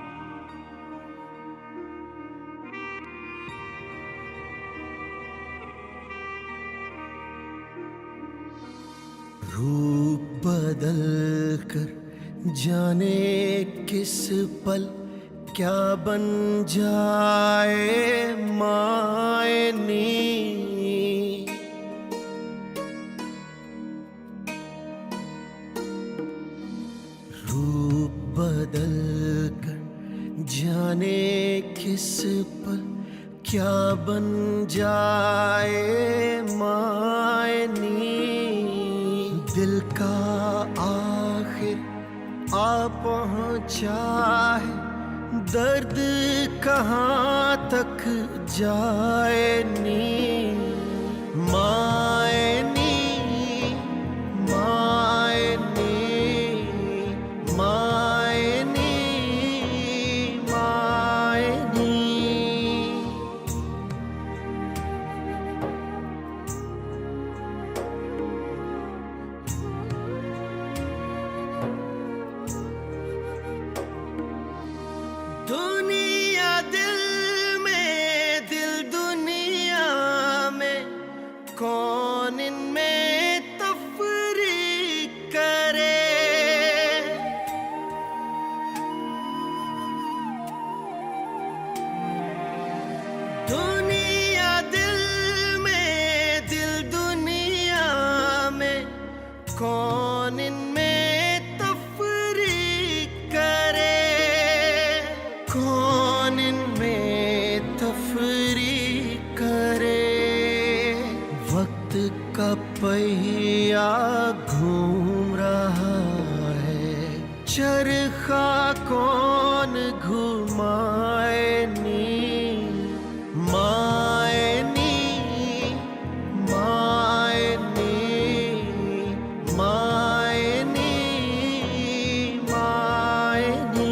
रूप बदल कर जाने किस पल क्या बन जाए मायनी। रूप बदल कर जाने किस पल क्या बन जाए मायनी। दिल का आखिर आ पहुंचा है, दर्द कहाँ तक जाए नी। मायनी मायनी मायनी मायनी। दुनिया दिल में, दिल दुनिया में कौन या घूम रहा है, चरखा कौन घुमाए नी, माए नी, माए नी, माए नी, माए नी।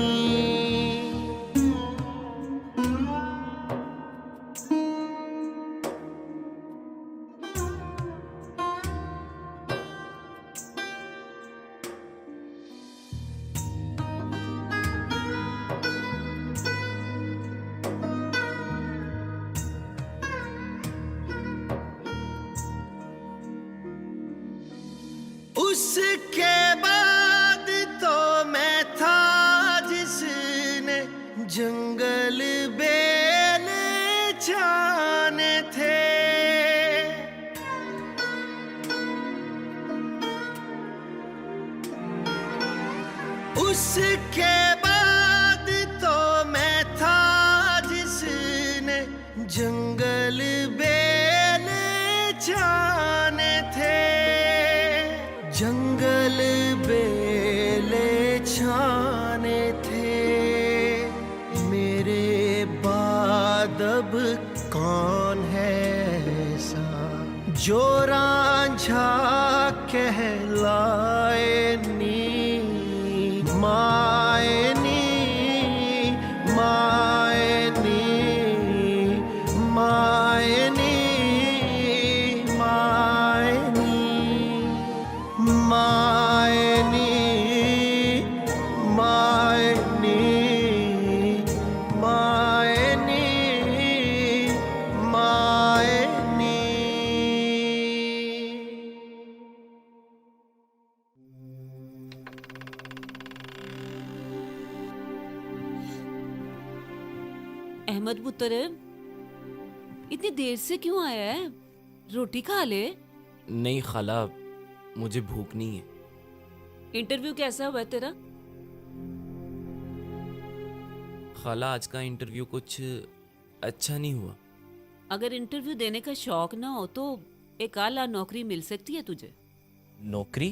उसके बाद तो मैं था जिसने जंगल बेले जाने थे। उसके बाद तो मैं था जिसने जंगल बेले जाने थे, जंगल बेले छाने थे। मेरे बाद अब कौन है ऐसा जो रांझा कहलाए नी, माए नी, माए नी, माए नी, माए नी, माए नी, माए नी, माए नी, माए नी। अहमद पुत्र, इतनी देर से क्यों आया है? रोटी खा ले। नहीं खाला, मुझे भूख नहीं है। इंटरव्यू कैसा हुआ तेरा? खाला, आज का इंटरव्यू कुछ अच्छा नहीं हुआ। अगर इंटरव्यू देने का शौक ना हो तो एक आला नौकरी मिल सकती है तुझे। नौकरी?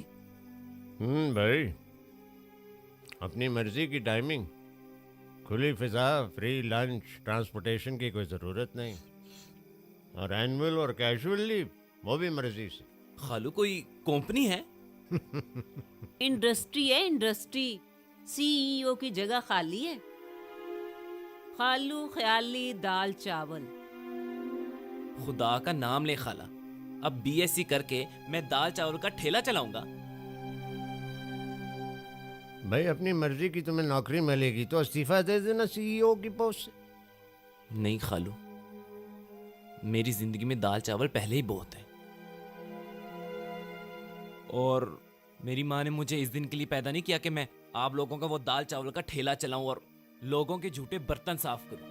भाई, अपनी मर्जी की टाइमिंग, खुली फिजा, फ्री लंच, ट्रांसपोर्टेशन की कोई ज़रूरत नहीं, और एनुअल और कैजुअल लीव वो भी मर्जी से। खालू, कोई कंपनी है? इंडस्ट्री है, इंडस्ट्री। सीईओ की जगह खाली है। खालू ख्याली दाल चावल। खुदा का नाम ले खाला, अब बीएससी करके मैं दाल चावल का ठेला चलाऊंगा। भाई, अपनी मर्जी की तुम्हें नौकरी मिलेगी तो इस्तीफा दे देना सीईओ की पोस्ट से। नहीं खालू, मेरी जिंदगी में दाल चावल पहले ही बहुत है, और मेरी माँ ने मुझे इस दिन के लिए पैदा नहीं किया कि मैं आप लोगों का वो दाल चावल का ठेला चलाऊं और लोगों के झूठे बर्तन साफ करूं।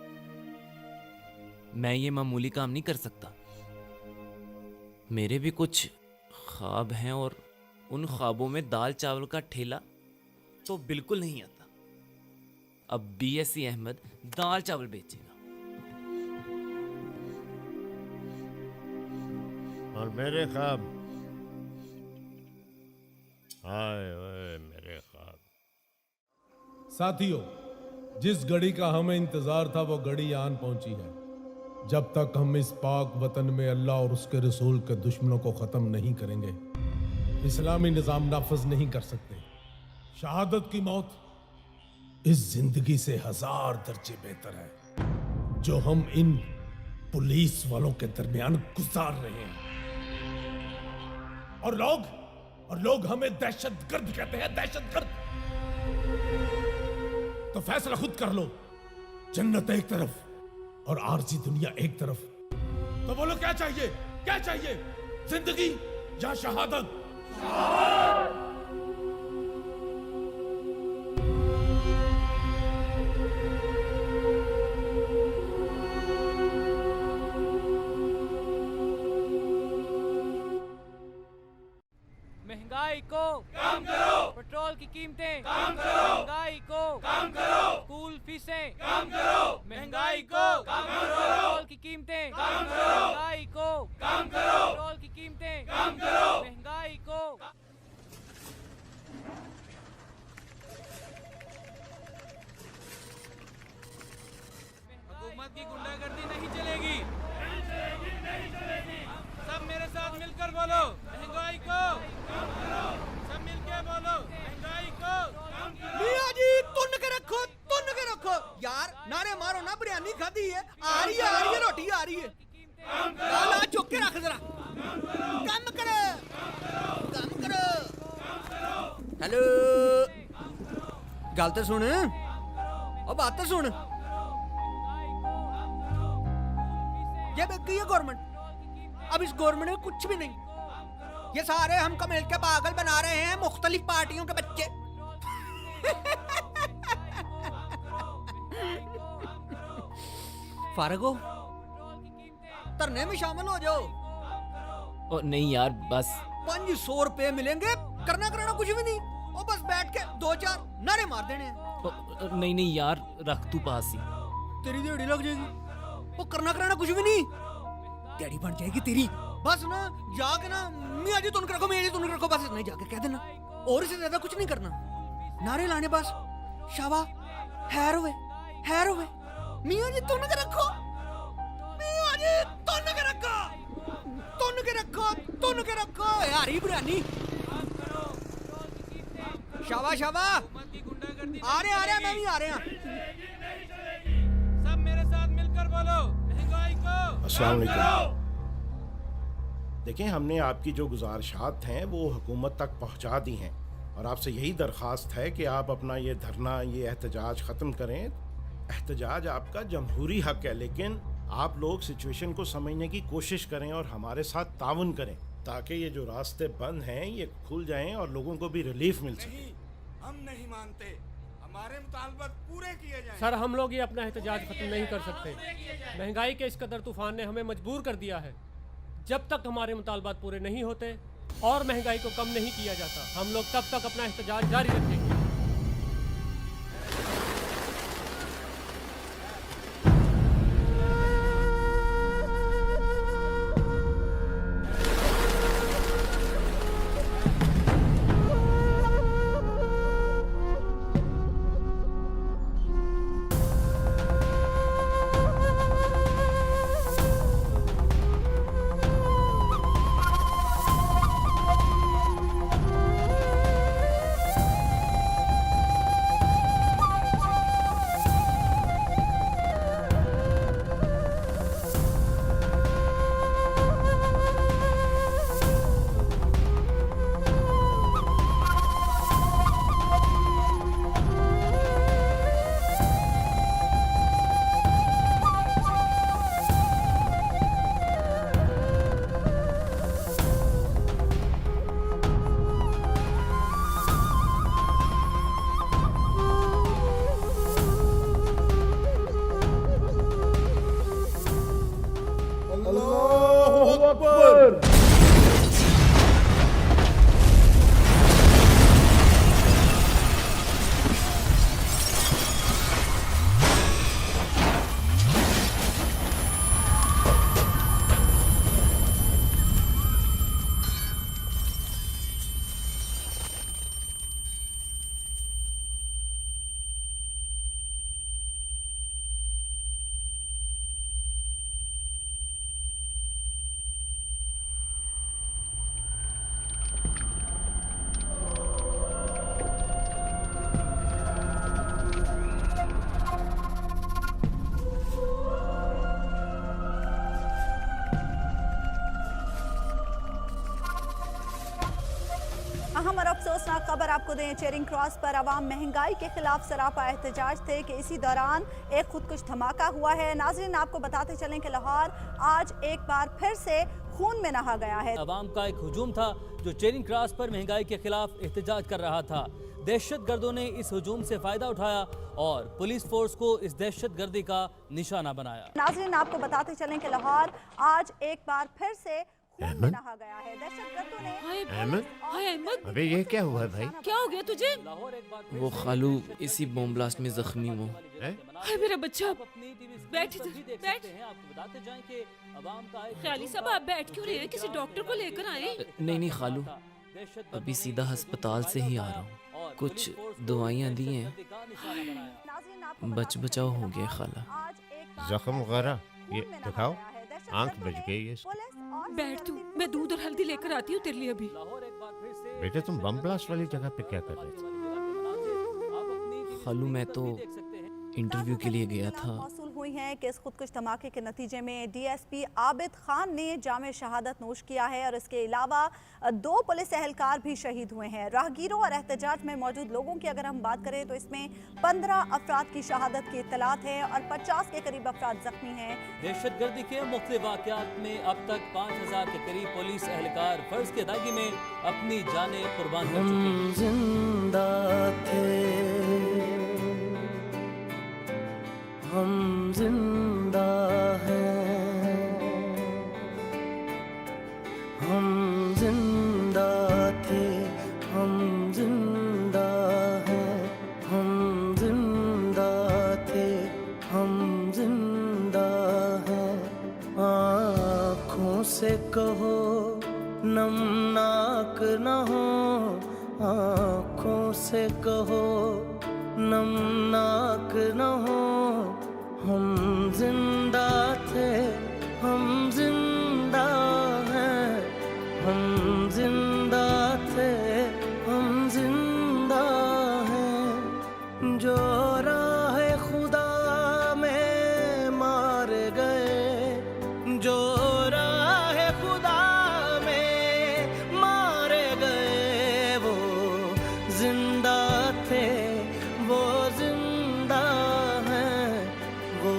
मैं ये मामूली काम नहीं कर सकता। मेरे भी कुछ ख्वाब हैं, और उन ख्वाबों में दाल चावल का ठेला तो बिल्कुल नहीं आता। अब बीएससी अहमद दाल चावल बेचेगा। और मेरे ख्वाब, हाय ओए मेरे ख्वाब। साथियों, जिस घड़ी का हमें इंतजार था वो घड़ी आन पहुंची है। जब तक हम इस पाक वतन में अल्लाह और उसके रसूल के दुश्मनों को खत्म नहीं करेंगे, इस्लामी निजाम नाफज नहीं कर सकते। शहादत की मौत इस जिंदगी से 1000 दर्जे बेहतर है जो हम इन पुलिस वालों के दरमियान गुजार रहे हैं। और लोग हमें दहशतगर्द कहते हैं, दहशतगर्द। तो फैसला खुद कर लो, जन्नत एक तरफ और आरजी दुनिया एक तरफ। तो बोलो, क्या चाहिए? क्या चाहिए? जिंदगी या शहादत? महंगाई को कम करो, पेट्रोल की कीमतें कम करो, महंगाई को कम करो, स्कूल फीसें कम करो, महंगाई को कम करो, पेट्रोल की कीमतें कम करो, महंगाई को कम करो, पेट्रोल की कीमतें कम करो, महंगाई को रही है ला चुक के रख जरा काम करो हेलो गल तो सुन और बात तो सुन ये गई है गवर्नमेंट अब इस गवर्नमेंट में कुछ भी नहीं ये सारे हमको मिलकर पागल बना रहे हैं मुख्तलिफ पार्टियों के बच्चे फारग हो धरने में शामिल हो जाओ ओ नहीं यार बस 500 रुपए मिलेंगे करना कराना कुछ भी नहीं और बस बैठ के 2-4 नारे मार देने हैं नहीं नहीं यार रख तू पास ही तेरी दिहाड़ी लग जाएगी वो करना कराना कुछ भी नहीं दिहाड़ी बन जाएगी तेरी बस ना जाके ना मियां जी तुम रखो मियां जी तुम रखो बस नहीं जाके कह देना और इससे ज्यादा कुछ नहीं करना नारे लाने बस शाबा हैर हुए मियां जी तुम रखो मियां जी तुम के रखो यारी बुरानी शाबा आ रहे मैं भी आ रहे हैं सब मेरे साथ मिलकर बोलो महंगाई को अस्सलाम वालेकुम। देखें हमने आपकी जो गुजारिशात हैं वो हुकूमत तक पहुंचा दी हैं और आपसे यही दरख्वास्त है कि आप अपना ये धरना ये एहतजाज ख़त्म करें। एहतजाज आपका जमहूरी हक है लेकिन आप लोग सिचुएशन को समझने की कोशिश करें और हमारे साथ ताउन करें ताकि ये जो रास्ते बंद हैं ये खुल जाएं और लोगों को भी रिलीफ मिल सके। हम नहीं मानते हमारे मुतालबात पूरे किए जाएं। सर हम लोग ये अपना एहतजाज खत्म नहीं कर सकते महंगाई के इस कदर तूफान ने हमें मजबूर कर दिया है जब तक हमारे मुतालबात पूरे नहीं होते और महंगाई को कम नहीं किया जाता हम लोग तब तक अपना एहतजाज जारी रखेंगे। अहम और अफसोसनाक खबर आपको दें। चेरिंग क्रॉस पर अवाम महंगाई के खिलाफ सरापा एहतजाज थे कि इसी दौरान एक खुदकुश धमाका हुआ है। नाजरीन आपको बताते चलें कि लाहौर आज एक बार फिर से खून में नहा गया है। अवाम का एक हुजूम था जो चेरिंग क्रॉस पर महंगाई के खिलाफ एहतजाज कर रहा था। दहशतगर्दों ने इस हुजूम से फायदा उठाया और पुलिस फोर्स को इस दहशतगर्दी का निशाना बनाया। नाजरीन आपको बताते चलें कि लाहौर आज एक बार फिर से खून में नहा गया है। दहशतगर्दों ने अहमद अबे ये क्या हुआ है भाई? क्या हो गया तुझे? वो खालू इसी बम ब्लास्ट में जख्मी हो। हाय मेरा बच्चा बैठ बैठ। ख्याली साहब आप बैठ क्यों रहे हैं? किसी डॉक्टर को लेकर आए। नहीं खालू अभी सीधा अस्पताल से ही आ रहा हूँ। कुछ दवाइयाँ दी हैं बचाव हो गया खाला। जख्म वगैरह ये दिखाओ आंख बच गई है इसकी। बैठ तू मैं दूध और हल्दी लेकर आती हूँ तेरे लिए अभी। बेटे तुम बम ब्लास्ट वाली जगह पे क्या कर रहे थे? खालू मैं तो इंटरव्यू के लिए गया था। मौसूल हुई हैं कि इस खुदकुश धमाके के नतीजे में डीएसपी आबिद खान ने जामे शहादत नोश किया है और इसके अलावा 2 पुलिस एहलकार भी शहीद हुए हैं। राहगीरों और एहतजाज में मौजूद लोगों की अगर हम बात करें तो इसमें 15 अफराद की शहादत की इत्तलात है और 50 के करीब अफराद जख्मी हैं। दहशतगर्दी के मुख्तलिफ वाक़यात में अब तक 5000 के करीब पुलिस एहलकार फर्ज की अदायगी में अपनी जानें कुर्बान कर चुके हैं। जिंदा थे, हम जिंदा हैं, हम जिंदा थे, हम जिंदा हैं, हम जिंदा थे, हम जिंदा हैं। आँखों से कहो नमनाक न हो, आँखों से कहो नमनाक न हो। हम जिंदा थे, हम जिंदा हैं, हम जिंदा थे, हम जिंदा हैं। जो राह खुदा में मार गए, जो राह खुदा में मार गए, वो जिंदा थे, वो जिंदा हैं, वो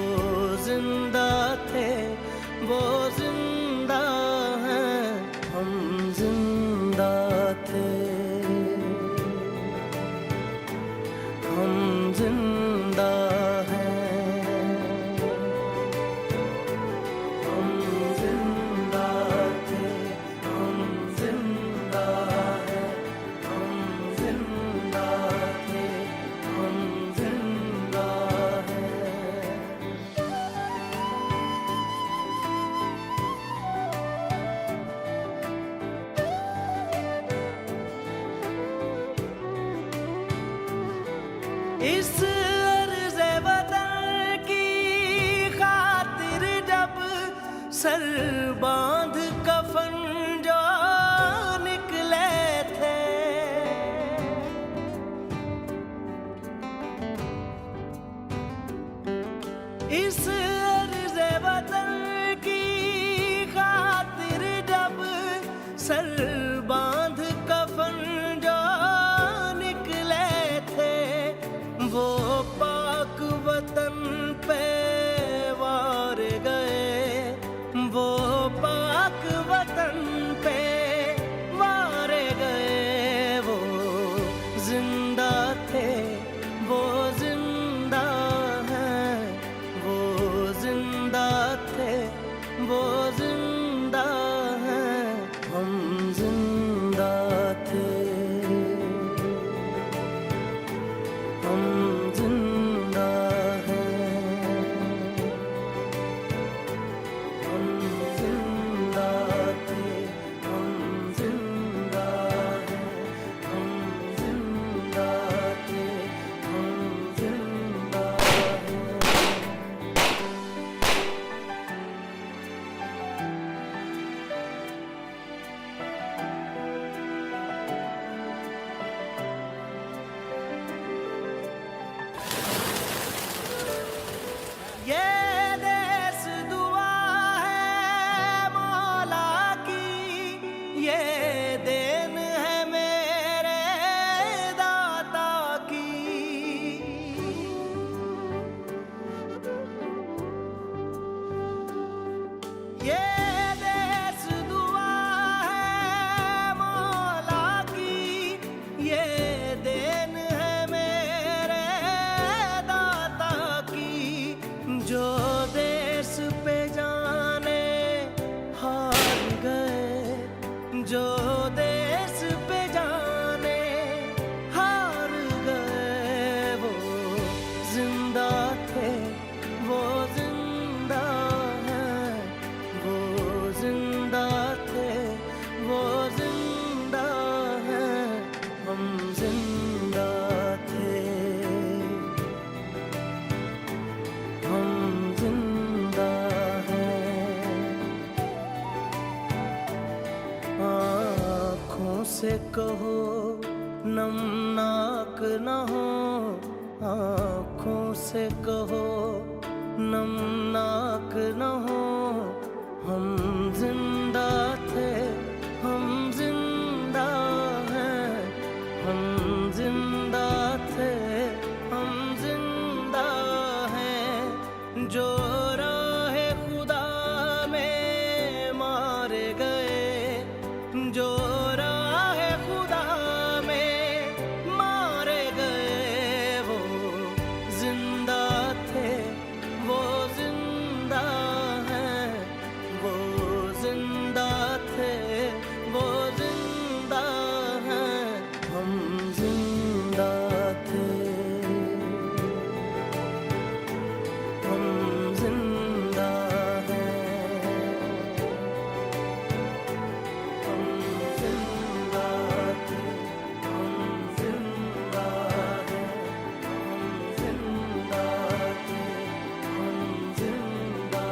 जिंदा थे, वो जिंदा हैं। हम जिंदा थे, हम जिंदा हैं, हम जिंदा थे, हम जिंदा हैं, हम जिंदा थे, हम जिंदा हैं। इस अर्ज़े वतन की खातिर जब सर बांध कफन जो निकले थे, इस अर्ज़े वतन की खातिर जब सर बांध कफन जो निकले थे, वो पाक वतन पे वार गए, वो पाक वतन पे वार गए। वो जिंदा थे, वो जिंदा हैं, वो जिंदा थे, वो जिंदा हैं। हम जिंदा थे, हम जिंदा हैं, हम जिंदा थे, हम जिंदा हैं, हम जिंदा थे, हम जिंदा हैं। ये देश दुआ है मौला की, ये देन है मेरे दाता की। ये देश दुआ है मौला की, ये देन है मेरे दाता की। जो देश पे जाने हार गए, जो देश पे जाने हार गए, वो जिंदा थे, वो जिंदा हैं, वो जिंदा थे, वो जिंदा हैं। हम जिंदा थे, हम जिंदा हैं। आँखों से कहो नमनाक न हो, आँखों से कहो नमनाक न हो, हम जिंदा थे, हम जिंदा हैं, हम जिंदा थे, हम जिंदा हैं। जो राहे खुदा में मारे गए, जो राहे खुदा में मारे गए, वो जिंदा थे, वो जिंदा हैं, वो जिंदा थे, वो जिंदा हैं, हम जिंदा थे, हम जिंदा हैं, हम जिंदा थे, हम जिंदा हैं, हम जिंदा थे, हम जिंदा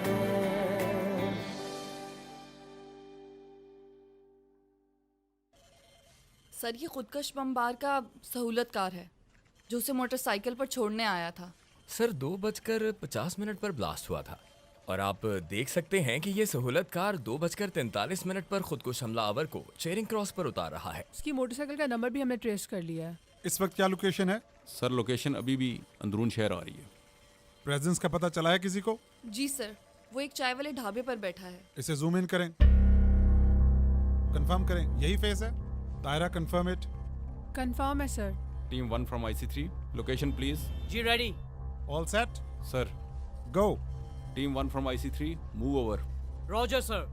हैं। सर ये खुदकश बमबार का सहूलतकार है जो उसे मोटरसाइकिल पर छोड़ने आया था। सर 2:50 पर ब्लास्ट हुआ था और आप देख सकते हैं कि ये सहूलतकार 2:43 पर खुदकुश हमलावर को चेरिंग क्रॉस पर उतार रहा है। उसकी मोटरसाइकिल का नंबर भी हमने ट्रेस कर लिया है। इस वक्त क्या लोकेशन है? सर लोकेशन अभी भी अंदरून शहर आ रही है। प्रेजेंस का पता चला है किसी को? जी सर, वो एक चाय वाले ढाबे पर बैठा है। इसे जूम इन करें, कंफर्म करें, यही फेस है? Tayra confirm it. कंफर्म है sir. Team 1 from IC3 location please. जी ready. All set sir. Go. Team 1 from IC3 move over. Roger sir.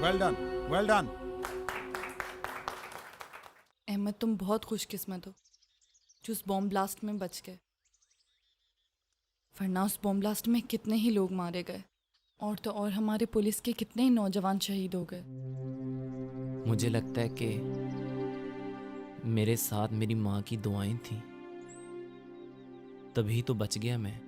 Well done, well done. Ahmed तुम बहुत खुशकिस्मत हो जो उस बॉम्ब ब्लास्ट में बच गए, वरना उस बॉम्ब ब्लास्ट में कितने ही लोग मारे गए और तो और हमारे पुलिस के कितने ही नौजवान शहीद हो गए। मुझे लगता है कि मेरे साथ मेरी माँ की दुआएं थी, तभी तो बच गया मैं।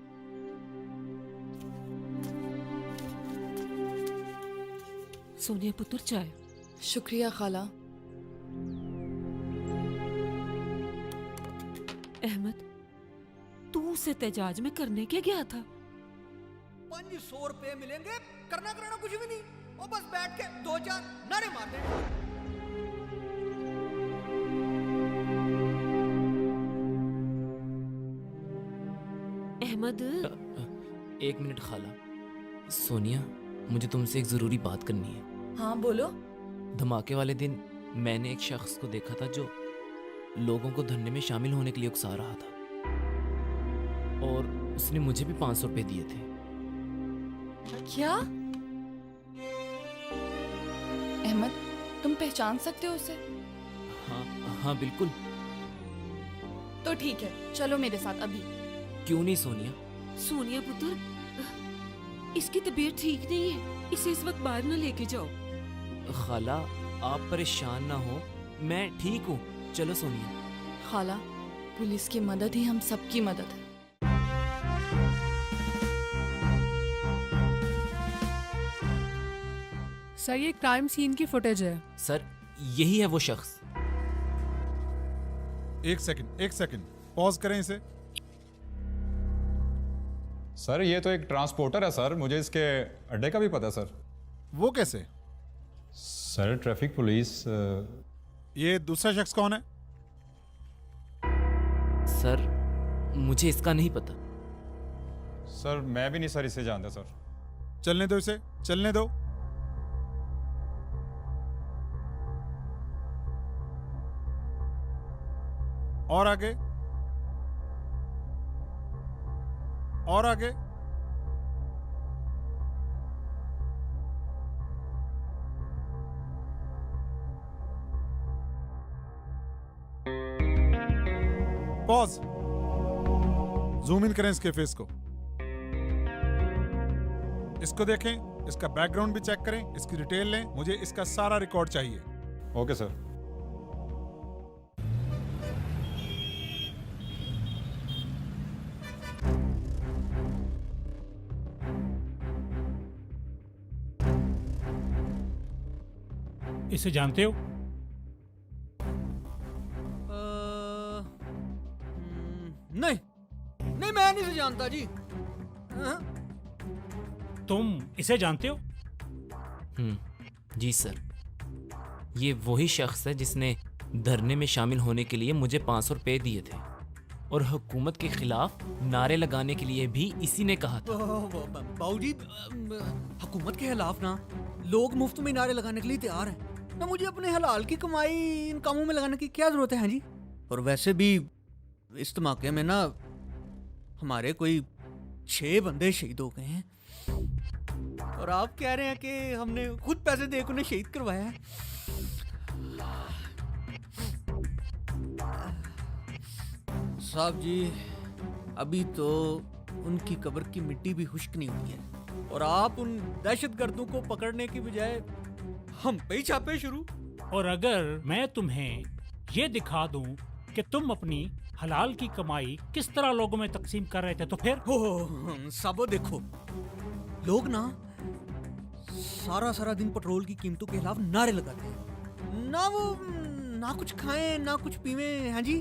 सोनिया पुत्र चाय। शुक्रिया खाला। अहमद, तू उस एहतजाज में करने क्या गया था? 500 रुपए मिलेंगे, करना कराना कुछ भी नहीं, और बस बैठ के 2-4 नारे मार देंगे। अहमद, एक मिनट खाला। सोनिया, मुझे तुमसे एक ज़रूरी बात करनी है। हाँ बोलो। धमाके वाले दिन मैंने एक शख्स को देखा था जो लोगों को धरने में शामिल होने के लिए उकसा रहा था, और उसने मुझे भी 500 रुपए दिए थे। क्या? अहमद, तुम पहचान सकते हो उसे? हाँ हाँ बिल्कुल। तो ठीक है, चलो मेरे साथ अभी। क्यों नहीं सोनिया? सोनिया पुत्र, इसकी तबीयत ठीक नहीं है, इसे इस वक्त बाहर न लेके जाओ। खाला, आप परेशान ना हो, मैं ठीक हूँ। चलो सोनिया। खाला, पुलिस की मदद ही हम सबकी मदद है। सर ये क्राइम सीन की फुटेज है। सर यही है वो शख्स। एक सेकंड, पॉज करें इसे। सर ये तो एक ट्रांसपोर्टर है सर, मुझे इसके अड्डे का भी पता है सर। वो कैसे? Sir traffic police. ये दूसरा शख्स कौन है? सर मुझे इसका नहीं पता। सर मैं भी नहीं सर इसे जानता सर। चलने दो इसे, चलने दो। और आगे, और आगे। पॉज। जूम इन करें इसके फेस को। इसको देखें, इसका बैकग्राउंड भी चेक करें, इसकी डिटेल लें, मुझे इसका सारा रिकॉर्ड चाहिए। Okay sir. इसे जानते हो? नहीं नहीं, मैं नहीं से जानता जी। हाँ? तुम इसे जानते हो? जी सर, ये वही शख्स है जिसने धरने में शामिल होने के लिए मुझे 500 रुपए दिए थे और हुकूमत के खिलाफ नारे लगाने के लिए भी इसी ने कहा था। बाबूजी, हुकूमत के खिलाफ ना लोग मुफ्त में नारे लगाने के लिए तैयार हैं ना। मुझे अपने हलाल की कमाई इन कामों में लगाने की क्या जरूरत है जी। और वैसे भी इस धमाके में ना हमारे कोई 6 बंदे शहीद हो गए हैं और आप कह रहे हैं कि हमने खुद पैसे देकर उन्हें शहीद करवाया है। साहब जी, अभी तो उनकी कब्र की मिट्टी भी खुश्क नहीं हुई है और आप उन दहशतगर्दों को पकड़ने की बजाय हम पे ही छापे शुरू। और अगर मैं तुम्हें ये दिखा दूं कि तुम अपनी हलाल की कमाई किस तरह लोगों में तकसीम कर रहे थे तो फिर? हो साबो, देखो लोग ना सारा दिन पेट्रोल की कीमतों के खिलाफ नारे लगाते हैं ना। वो ना कुछ खाएं ना कुछ पीवें। हाँ जी,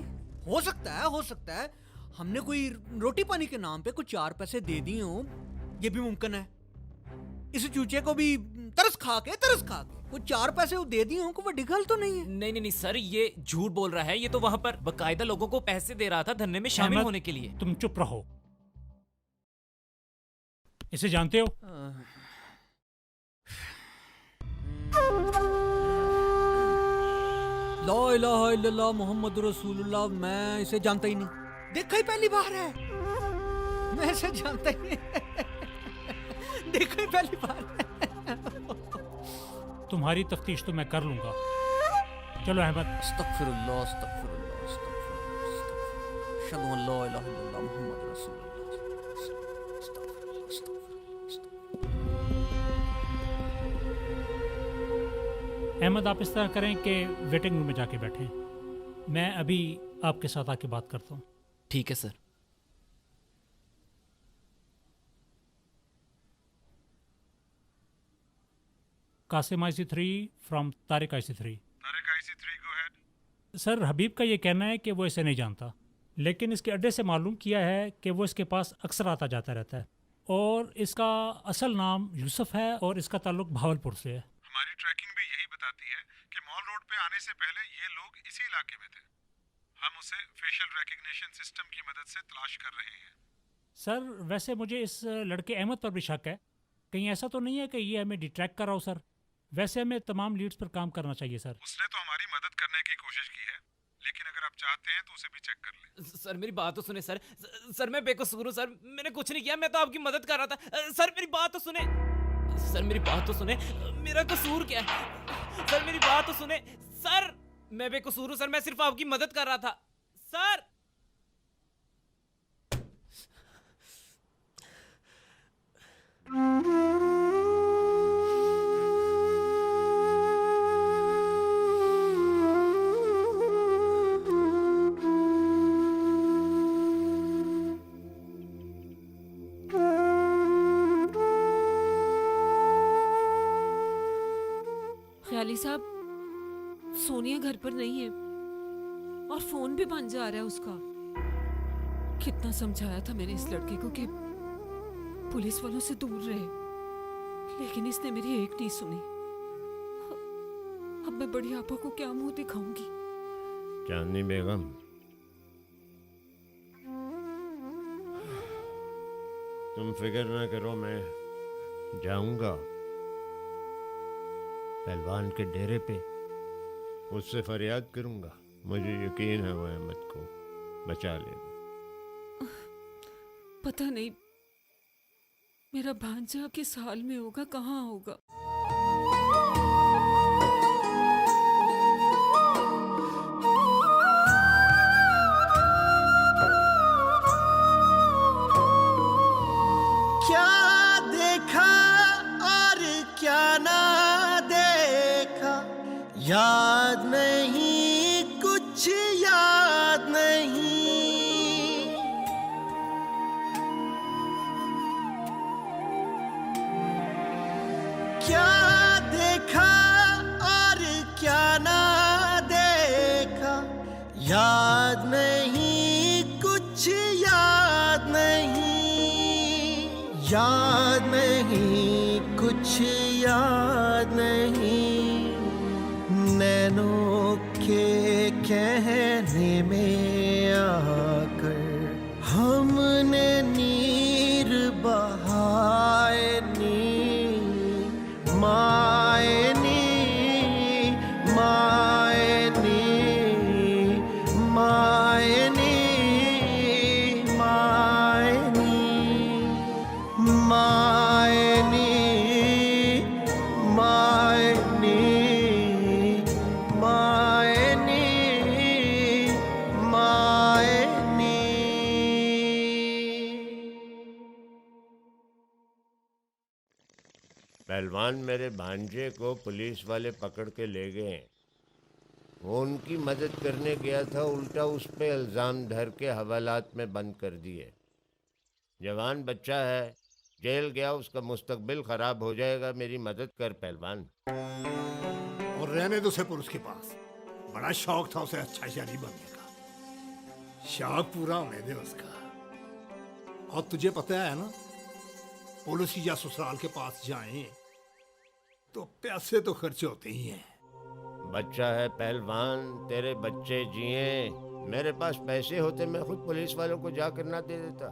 हो सकता है हमने कोई रोटी पानी के नाम पे कुछ 4 पैसे दे दिए हो, ये भी मुमकिन है। इस चूचे को भी तरस खा के वो 4 पैसे वो दे दिए हो, कोई बड़ी गल तो नहीं है। नहीं सर, ये झूठ बोल रहा है। ये तो वहाँ पर बकायदा लोगों को पैसे दे रहा था धरने में शामिल होने के लिए। तुम चुप रहो। इसे जानते हो? ला इलाहा इल्लल्लाह मुहम्मद रसूलुल्लाह, मैं इसे जानता ही नहीं। देखा ही पहली बार है, मैं इसे जानता ही नहीं। देखा ही पहली बार है। तुम्हारी तफ्तीश तो मैं कर लूंगा। चलो अहमद। अस्तगफिरुल्लाह, अस्तगफिरुल्लाह, अस्तगफिरुल्लाह। अशहदु अन ला इलाहा इल्लल्लाह मुहम्मद रसूलुल्लाह। अहमद, आप इस तरह करें कि वेटिंग रूम में जाके बैठें। मैं अभी आपके साथ आके बात करता हूँ। ठीक है sir. Qasim IC3 from Tariq IC3। Sir, Habib का ये कहना है कि वो इसे नहीं जानता, लेकिन इसके अड्डे से मालूम किया है कि वो इसके पास अक्सर आता जाता रहता है और इसका असल नाम यूसुफ है और इसका ताल्लुक भावलपुर से है। हमारी ट्रैकिंग भी यही बताती है कि मॉल रोड पे आने से पहले ये लोग इसी इलाके में थे। हम उसे फेशियल रिकग्निशन सिस्टम की मदद से तलाश कर रहे हैं। सर, वैसे मुझे इस लड़के अहमद पर भी शक है। कहीं ऐसा तो नहीं है कि ये हमें डिट्रैक्ट कर रहा हो? सर, वैसे हमें तमाम लीड्स पर काम करना चाहिए सर। उसने तो हमारी मदद करने की कोशिश की है, लेकिन अगर आप चाहते हैं तो उसे भी चेक कर लें। सर मेरी बात तो सुने सर। सर मैं बेकसूर हूँ सर, मैंने कुछ नहीं किया, मैं तो आपकी मदद कर रहा था। सर मेरी बात तो सुने, सर मेरी बात तो सुने, मेरा कसूर क्या है? सर मेरी बात तो सुने सर, मैं बेकसूर हूँ सर, मैं सिर्फ आपकी मदद कर रहा था सर। ख्याली साहब, सोनिया घर पर नहीं है और फोन भी बंद जा रहा है उसका। कितना समझाया था मैंने इस लड़के को कि पुलिस वालों से दूर रहे, लेकिन इसने मेरी एक नहीं सुनी। अब मैं बड़ी आपा को क्या मुंह दिखाऊंगी? चांदनी बेगम, तुम फिक्र ना करो, मैं जाऊंगा पहलवान के डेरे पे, उससे फरियाद करूंगा। मुझे यकीन है वो अहमद को बचा लेगा। पता नहीं मेरा भांजा किस हाल में होगा, कहाँ होगा। क्या देखा याद नहीं, कुछ याद नहीं। क्या देखा और क्या ना देखा, याद नहीं, कुछ याद नहीं। याद नहीं, कुछ याद नहीं। नैनों के कहने में आकर हमने नीर बहाए नी, माए नी, माए नी, माए नी, माए नी, माए नी, माए नी, माए नी, माए नी। पहलवान मेरे भांजे को पुलिस वाले पकड़ के ले गए। वो उनकी मदद करने गया था, उल्टा उस पे इल्ज़ाम धर के हवालात में बंद कर दिए। जवान बच्चा है, जेल गया, उसका मुस्तकबिल खराब हो जाएगा। मेरी मदद कर पहलवान। और रहने दो उसे पुलिस के पास। बड़ा शौक था उसे अच्छा शहरी बनने का, शौक पूरा होने दे उसका। और तुझे पता है ना, पुलिस या ससुराल के पास जाएं तो पैसे तो खर्च होते ही हैं। बच्चा है पहलवान, तेरे बच्चे जिए। मेरे पास पैसे होते मैं खुद पुलिस वालों को जाकर ना दे देता।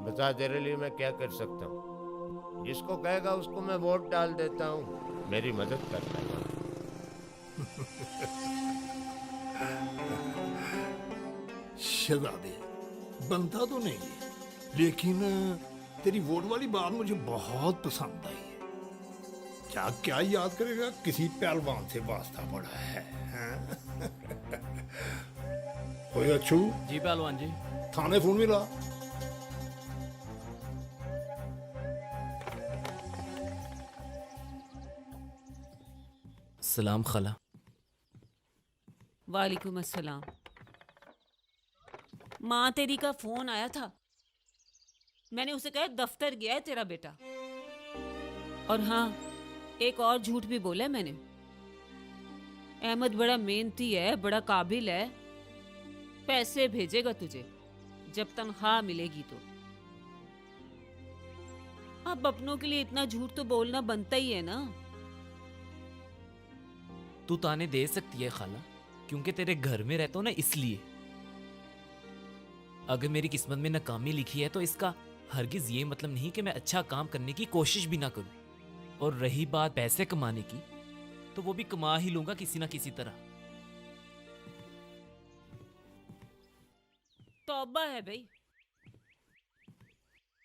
बता तेरे लिए मैं क्या कर सकता हूँ। जिसको कहेगा उसको मैं वोट डाल देता हूँ। मेरी मदद कर पहलवान। शहजादे, बनता तो नहीं है, लेकिन तेरी वोट वाली बात मुझे बहुत पसंद आई है। क्या क्या याद करेगा, किसी पहलवान से वास्ता पड़ा है, हैं? ओए अच्छू। जी पहलवान जी। थाने फोन मिला। सलाम खाला। वालेकुम अस्सलाम। माँ तेरी का फोन आया था, मैंने उसे कहा दफ्तर गया है तेरा बेटा। और हाँ, एक और झूठ भी बोला है मैंने। अहमद बड़ा मेहनती है, बड़ा काबिल है, पैसे भेजेगा तुझे जब तनख्वाह मिलेगी तो। अब अपनों के लिए इतना झूठ तो बोलना बनता ही है ना। तू ताने दे सकती है खाला, क्योंकि तेरे घर में रहता हूं ना, इसलिए। अगर मेरी किस्मत में नाकामी लिखी है तो इसका हरगिज ये मतलब नहीं कि मैं अच्छा काम करने की कोशिश भी ना करूं। और रही बात पैसे कमाने की, तो वो भी कमा ही लूंगा किसी ना किसी तरह। तौबा है भाई,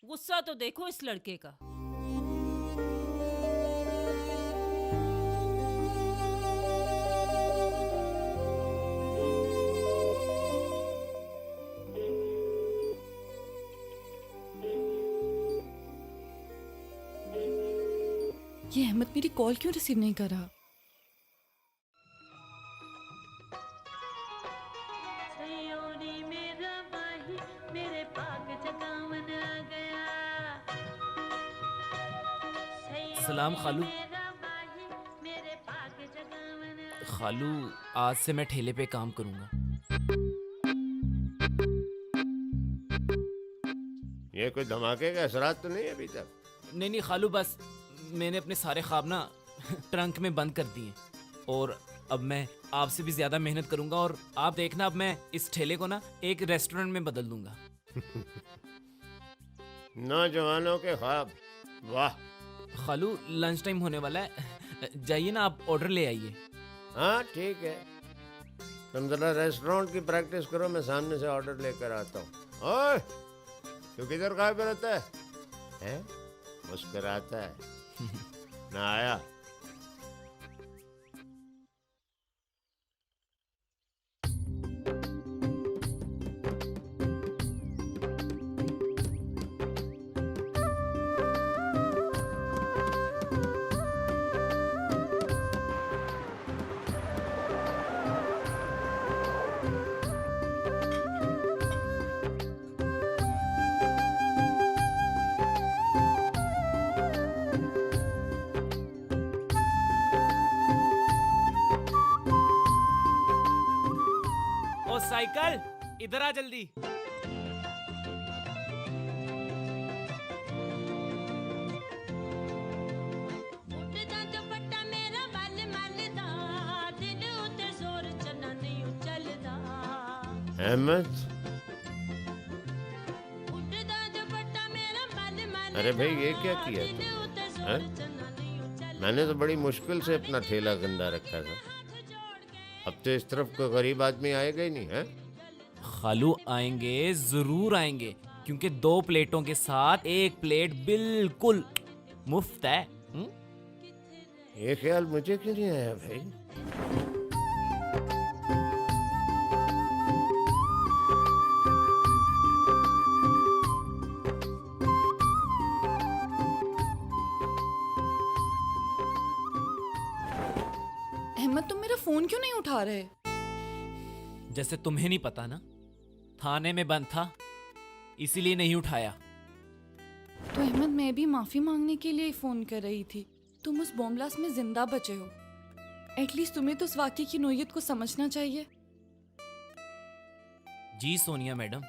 गुस्सा तो देखो इस लड़के का। ये अहमद मेरी कॉल क्यों रिसीव नहीं कर रहा? सलाम खालू। खालू, आज से मैं ठेले पे काम करूंगा। ये कोई धमाके का असरात तो नहीं है अभी तक? नहीं नहीं खालू, बस मैंने अपने सारे ख्वाब ना ट्रंक में बंद कर दिए। और अब मैं आपसे भी ज्यादा मेहनत करूंगा। और आप देखना, अब मैं इस ठेले को ना एक रेस्टोरेंट में बदल दूंगा। नौजवानों के ख्वाब, वाह। खालू, लंच टाइम होने वाला है, जाइए ना, आप ऑर्डर ले आइए। हाँ ठीक है, तुम जरा रेस्टोरेंट की प्रैक्टिस करो, मैं सामने से ऑर्डर लेकर आता हूँ। ओए, तू किधर गायब रहता है? मुस्कुराता है ना आया? साइकिल इधर आ जल्दी। अहमद, अरे भाई ये क्या किया तुमने? हाँ? मैंने तो बड़ी मुश्किल से अपना ठेला गंदा रखा था। अब तो इस तरफ कोई गरीब आदमी आएगा ही नहीं है। खालू आएंगे, जरूर आएंगे, क्योंकि 2 प्लेटों के साथ 1 प्लेट बिल्कुल मुफ्त है। ये ख्याल मुझे क्यों नहीं आया भाई? अहमद, तुम मेरा फोन क्यों नहीं उठा रहे? जैसे तुम्हें नहीं पता ना, थाने में बंद था इसीलिए नहीं उठाया। तो अहमद, मैं भी माफी मांगने के लिए फोन कर रही थी। तुम उस बॉम्ब ब्लास्ट में जिंदा बचे हो, एटलीस्ट तुम्हें तो उस वाकये की नोयत को समझना चाहिए। जी सोनिया मैडम,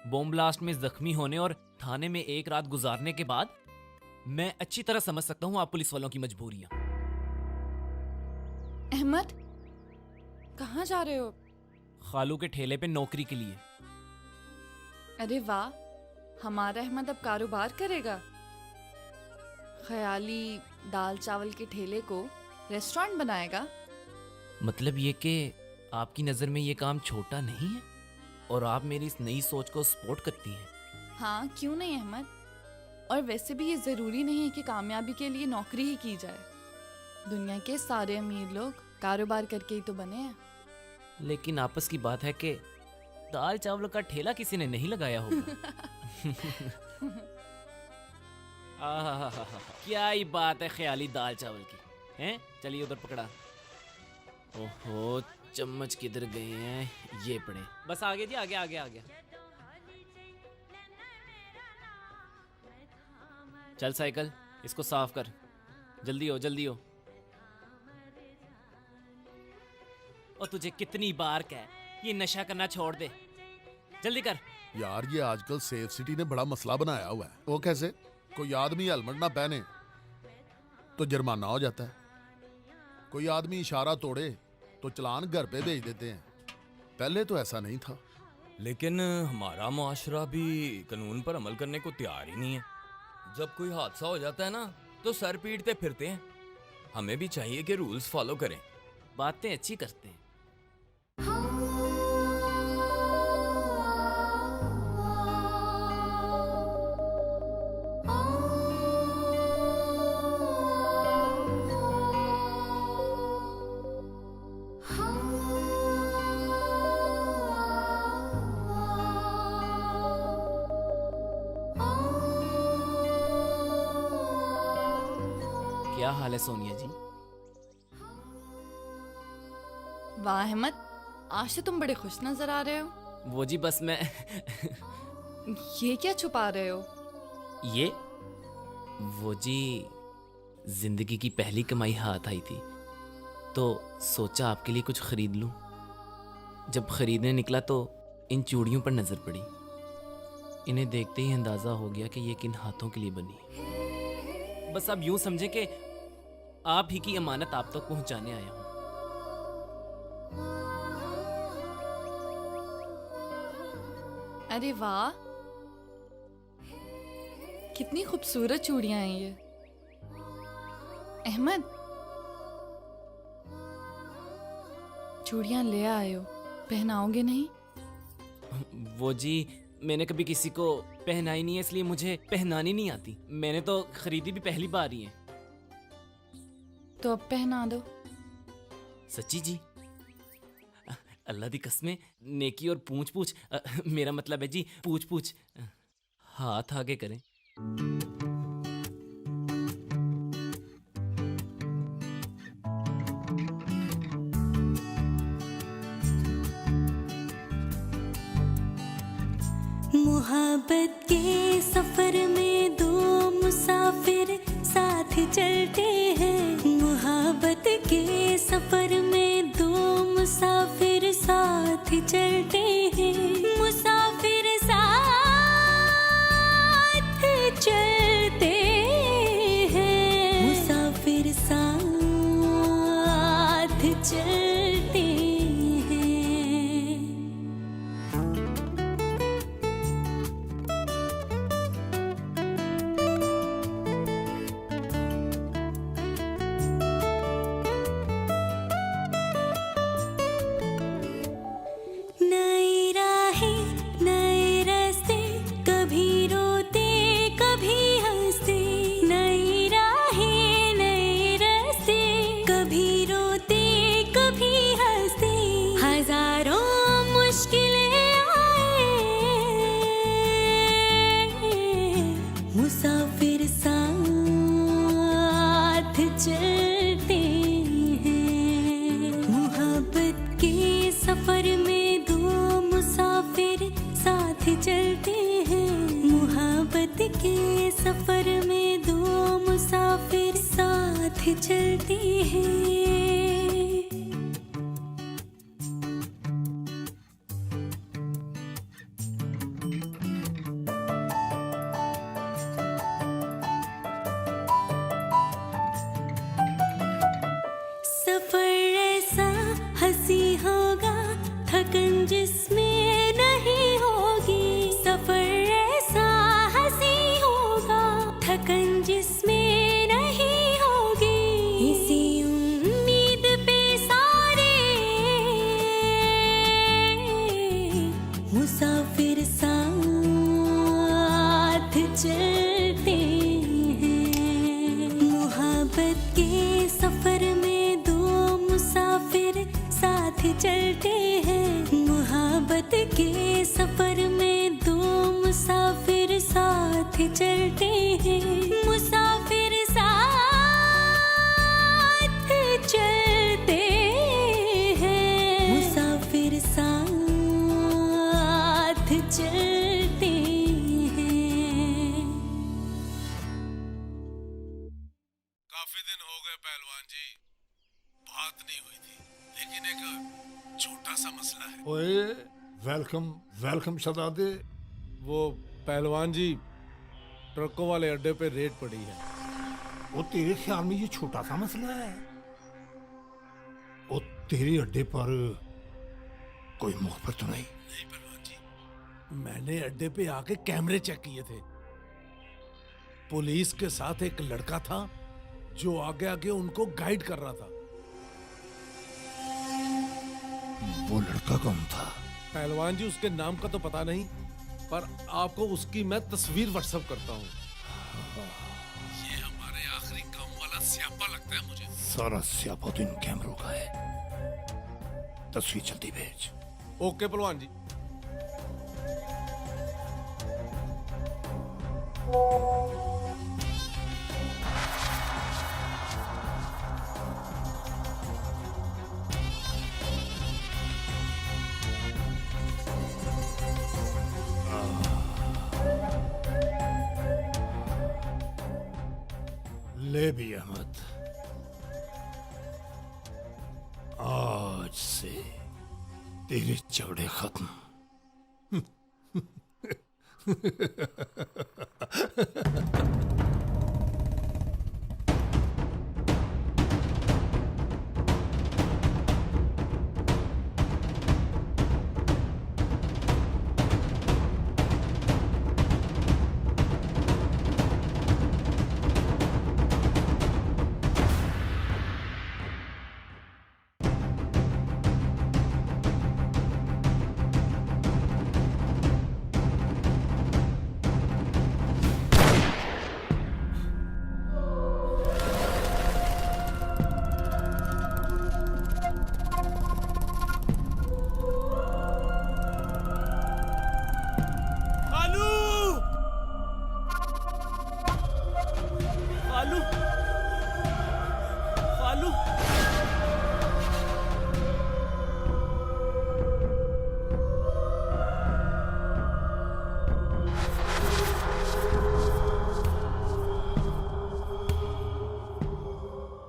बॉम्ब ब्लास्ट में जख्मी होने और थाने में 1 रात गुजारने के बाद मैं अच्छी तरह समझ सकता हूँ आप पुलिस वालों की मजबूरियां। अहमद, कहाँ जा रहे हो? खालू के ठेले पे नौकरी के लिए। अरे वाह, हमारा अहमद अब कारोबार करेगा। ख्याली दाल चावल के ठेले को रेस्टोरेंट बनाएगा। मतलब ये कि आपकी नज़र में ये काम छोटा नहीं है और आप मेरी इस नई सोच को सपोर्ट करती हैं। हाँ, क्यों नहीं अहमद। और वैसे भी ये ज़रूरी नहीं है कि कामयाबी के लिए नौकरी ही की जाए। दुनिया के सारे अमीर लोग कारोबार करके ही तो बने हैं। लेकिन आपस की बात है कि दाल चावल का ठेला किसी ने नहीं लगाया होगा। क्या ही बात है ख्याली दाल चावल की, हैं? चलिए उधर पकड़ा। ओहो, चम्मच किधर गए हैं? ये पड़े। बस आगे जी, आगे आगे आगे। चल साइकिल, इसको साफ कर। जल्दी हो, जल्दी हो। और तुझे कितनी बार कहा ये नशा करना छोड़ दे, जल्दी कर। यार ये आजकल सेफ सिटी ने बड़ा मसला बनाया हुआ है। वो कैसे? कोई आदमी हेलमेट ना पहने तो जुर्माना हो जाता है, कोई आदमी इशारा तोड़े तो चलान घर पे भेज देते हैं। पहले तो ऐसा नहीं था। लेकिन हमारा मुआशरा भी कानून पर अमल करने को तैयार ही नहीं है। जब कोई हादसा हो जाता है ना तो सर पीटते फिरते हैं। हमें भी चाहिए कि रूल्स फॉलो करें। बातें अच्छी करते हैं। क्या हाल है सोनिया जी? वाह अहमद, आज तो तुम बड़े खुश नजर आ रहे हो। वो जी बस मैं ये क्या छुपा रहे हो? ये वो जी जिंदगी की पहली कमाई हाथ आई थी तो सोचा आपके लिए कुछ खरीद लूं। जब खरीदने निकला तो इन चूड़ियों पर नजर पड़ी। इन्हें देखते ही अंदाजा हो गया कि ये किन हाथों के लिए बनी है। बस अब यूं समझे कि आप ही की अमानत आप तक पहुंचाने आया हूं। अरे वाह, कितनी खूबसूरत चूड़ियां हैं ये। अहमद, चूड़ियां ले आए हो, पहनाओगे नहीं? वो जी मैंने कभी किसी को पहनाई नहीं है, इसलिए मुझे पहनानी नहीं आती। मैंने तो खरीदी भी पहली बार ही है। तो अब पहना दो। सच्ची जी? अल्लाह दी कसमें, नेकी और पूछ पूछ, मेरा मतलब है जी पूछ पूछ। हाथ आगे करें। मोहब्बत के सफर में 2 मुसाफिर साथ चलते हैं। मोहब्बत के सफर में 2 मुसाफिर साथ चलते हैं, मुसाफिर साथ चलते हैं, मुसाफिर साथ चलते हैं। नई राहें, नए रास्ते, कभी रोते कभी हंसते, नई राहें, नए रास्ते, कभी रोते कभी हंसते, हजारों मुश्किलें आए, मुसाफिर साथ चलते हैं। मोहब्बत के सफर में दो मुसाफिर साथ चलते हैं, मोहब्बत के सफर में दो मुसाफिर साथ चलते हैं। सफर ऐसा हंसी होगा, थकन जिसमें नहीं होगी, सफर ऐसा हंसी होगा, थकन जिसमें नहीं होगी, इसी उम्मीद पे सारे मुसाफिर साथ चलते हैं। मोहब्बत के सफर में दो मुसाफिर साथ चलते हैं, मोहब्बत के सफर में दो मुसाफिर साथ चलते हैं, मुसाफिर साथ चलते हैं, मुसाफिर साथ चलते हैं। काफी दिन हो गए पहलवान जी, बात नहीं हुई थी, लेकिन एक छोटा सा मसला है। ओए वेलकम वेलकम शहजादे। वो पहलवान जी, ट्रकों वाले अड्डे पे रेड पड़ी है। वो तेरे ख्याल में ये छोटा सा मसला है? वो तेरे अड्डे पर कोई मुखबिर तो नहीं? नहीं पहलवान जी, मैंने अड्डे पे आके कैमरे चेक किए थे। पुलिस के साथ एक लड़का था जो आगे आगे उनको गाइड कर रहा था। वो लड़का कौन था? पहलवान जी, उसके नाम का तो पता नहीं, पर आपको उसकी मैं तस्वीर व्हाट्सएप करता हूँ। ये हमारे आखिरी काम वाला स्यापा लगता है मुझे। सारा स्यापा तो इन कैमरों का है। तस्वीर जल्दी भेज। ओके पहलवान जी। ले भी अहमद, आज से तेरे झगड़े खत्म।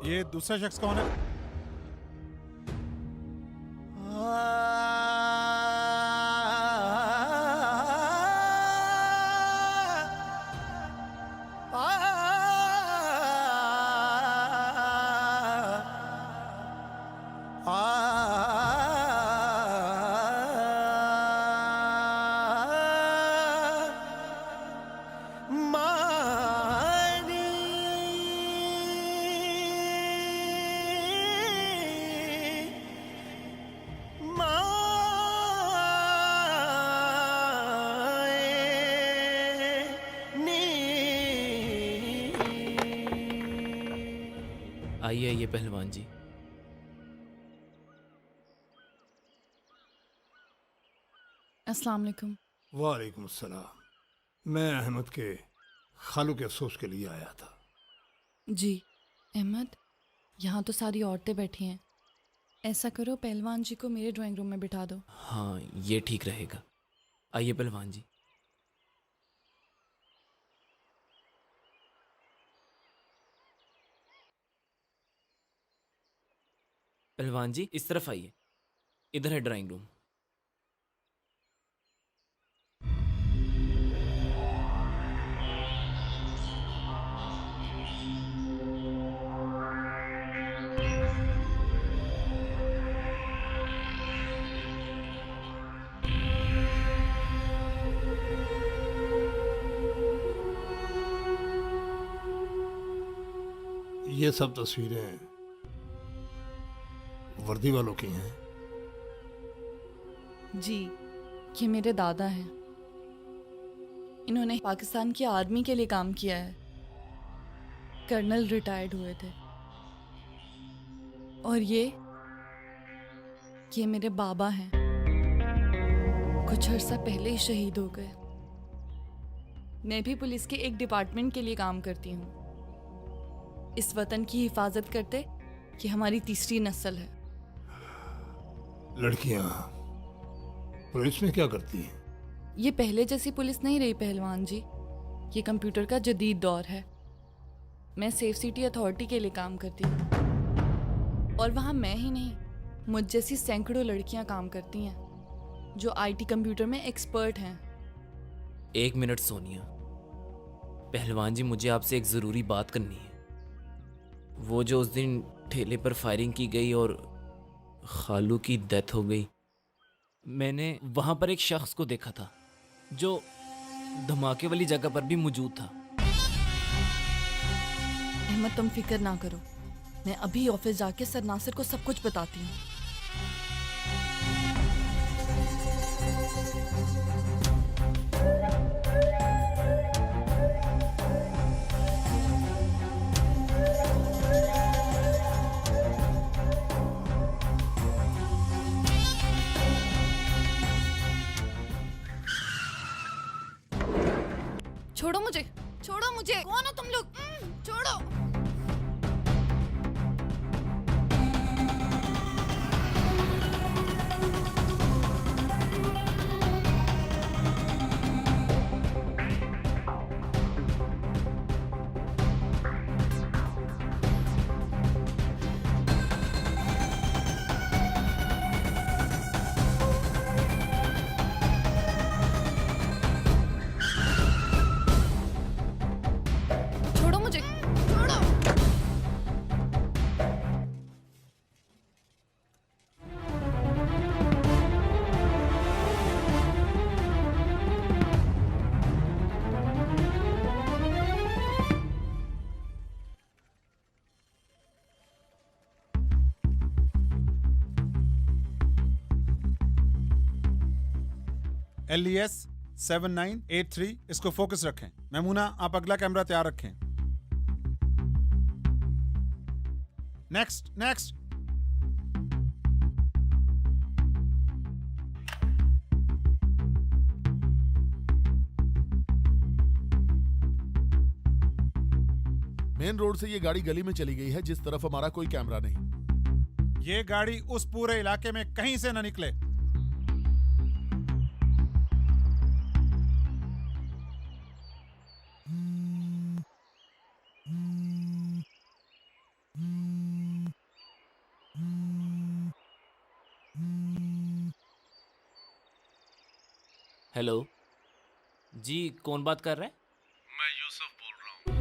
ये दूसरा शख्स कौन है? आइए पहलवान जी। अस्सलाम वालेकुम। वालेकुम अस्सलाम। मैं अहमद के खालू के अफसोस के लिए आया था। जी अहमद, यहाँ तो सारी औरतें बैठी हैं। ऐसा करो पहलवान जी को मेरे ड्राइंग रूम में बिठा दो। हाँ, ये ठीक रहेगा। आइए पहलवान जी। पहलवान जी इस तरफ आइए, इधर है ड्राइंग रूम। ये सब तस्वीरें वर्दी वालों की हैं। जी, ये मेरे दादा हैं। इन्होंने पाकिस्तान की आर्मी के लिए काम किया है। कर्नल रिटायर्ड हुए थे। और ये मेरे बाबा हैं। कुछ अर्सा पहले ही शहीद हो गए। मैं भी पुलिस के एक डिपार्टमेंट के लिए काम करती हूँ। इस वतन की हिफाजत करते ये हमारी तीसरी नस्ल है। लड़कियां पुलिस में क्या करती हैं? ये पहले जैसी पुलिस नहीं रही पहलवान जी। ये कंप्यूटर का जदीद दौर है। मैं सेफ सिटी अथॉरिटी के लिए काम करती हूँ। और वहाँ मैं ही नहीं, मुझ जैसी सैकड़ों लड़कियाँ काम करती हैं जो आईटी कंप्यूटर में एक्सपर्ट हैं। 1 मिनट सोनिया। पहलवान जी मुझे आपसे एक ज़रूरी बात करनी है। वो जो उस दिन ठेले पर फायरिंग की गई और खालू की डेथ हो गई, मैंने वहाँ पर एक शख्स को देखा था जो धमाके वाली जगह पर भी मौजूद था। अहमद तुम फिक्र ना करो, मैं अभी ऑफिस जाके सर नासिर को सब कुछ बताती हूँ। छोड़ो मुझे, छोड़ो मुझे। कौन हो तुम लोग? छोड़ो। छोड़ो मुझे, छोड़ो। LES 7983 इसको फोकस रखें। मैमूना आप अगला कैमरा तैयार रखें। Next next. मेन रोड से ये गाड़ी गली में चली गई है जिस तरफ हमारा कोई कैमरा नहीं। ये गाड़ी उस पूरे इलाके में कहीं से ना निकले। हेलो जी, कौन बात कर रहा है? मैं यूसुफ बोल रहा हूँ।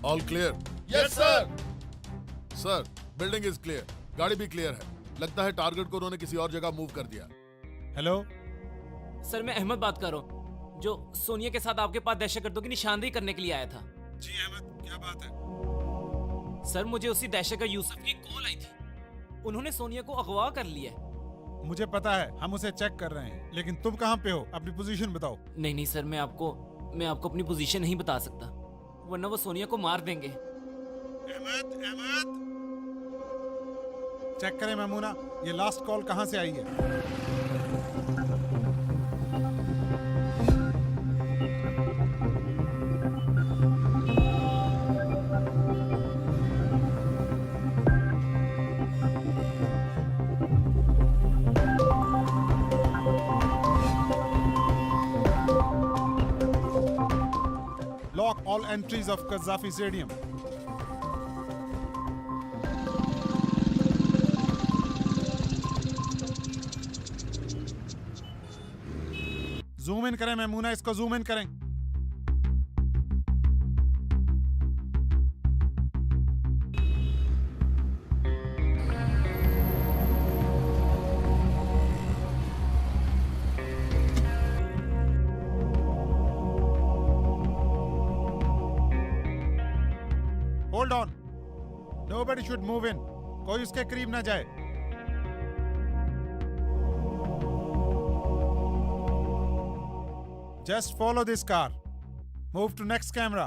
All clear? Yes sir. Sir building is clear, गाड़ी भी क्लियर है। लगता है टारगेट को उन्होंने किसी और जगह मूव कर दिया। हेलो, सर मैं अहमद बात कर रहा हूँ, जो सोनिया के साथ आपके पास दहशतगर्दों की निशानदेही करने के लिए आया था। जी अहमद, क्या बात है? सर मुझे उसी दहशतगर्द यूसुफ की कॉल आई थी, उन्होंने सोनिया को अगवा कर लिया है। मुझे पता है, हम उसे चेक कर रहे हैं, लेकिन तुम कहाँ पे हो? अपनी पोजीशन बताओ। नहीं नहीं सर, मैं आपको अपनी पोजीशन नहीं बता सकता, वरना वो सोनिया को मार देंगे। अहमद, चेक करें मैमूना, ये लास्ट कॉल कहाँ से आई है? Lock all entries of Qaddafi Stadium. Zoom in करें मैमूना, इसको जूम इन करें। Hold on. Nobody should move in. कोई उसके करीब ना जाए। Just follow this car. Move to next camera.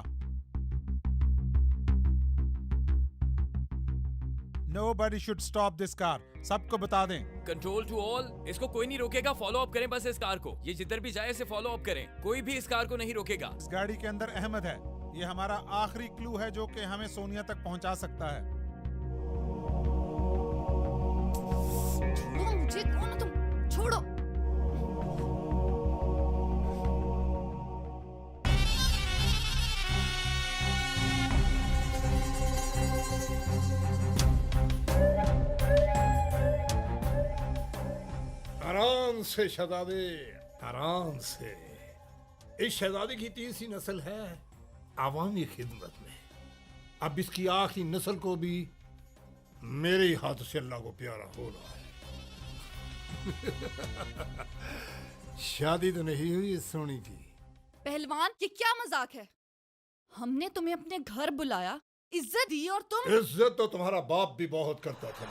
Nobody should stop this car. सबको बता दें। कंट्रोल टू ऑल, इसको कोई नहीं रोकेगा, फॉलो अप करें बस इस कार को। ये जिधर भी जाए इसे फॉलो अप करें, कोई भी इस कार को नहीं रोकेगा। इस गाड़ी के अंदर अहमद है, ये हमारा आखिरी क्लू है जो कि हमें सोनिया तक पहुंचा सकता है। छोड़ो मुझे, कौन हो तुम? छोड़ो। आराम से शहजादे, आराम से। इस शहजादे की तीसरी नस्ल है आवामी खिदमत में। अब इसकी आखिरी नस्ल को भी मेरे हाथ से अल्लाह को प्यारा हो रहा है। शादी तो नहीं हुई सोनी की। पहलवान, ये क्या मजाक है? हमने तुम्हें अपने घर बुलाया, इज्जत दी और तुम। इज्जत तो तुम्हारा बाप भी बहुत करता था।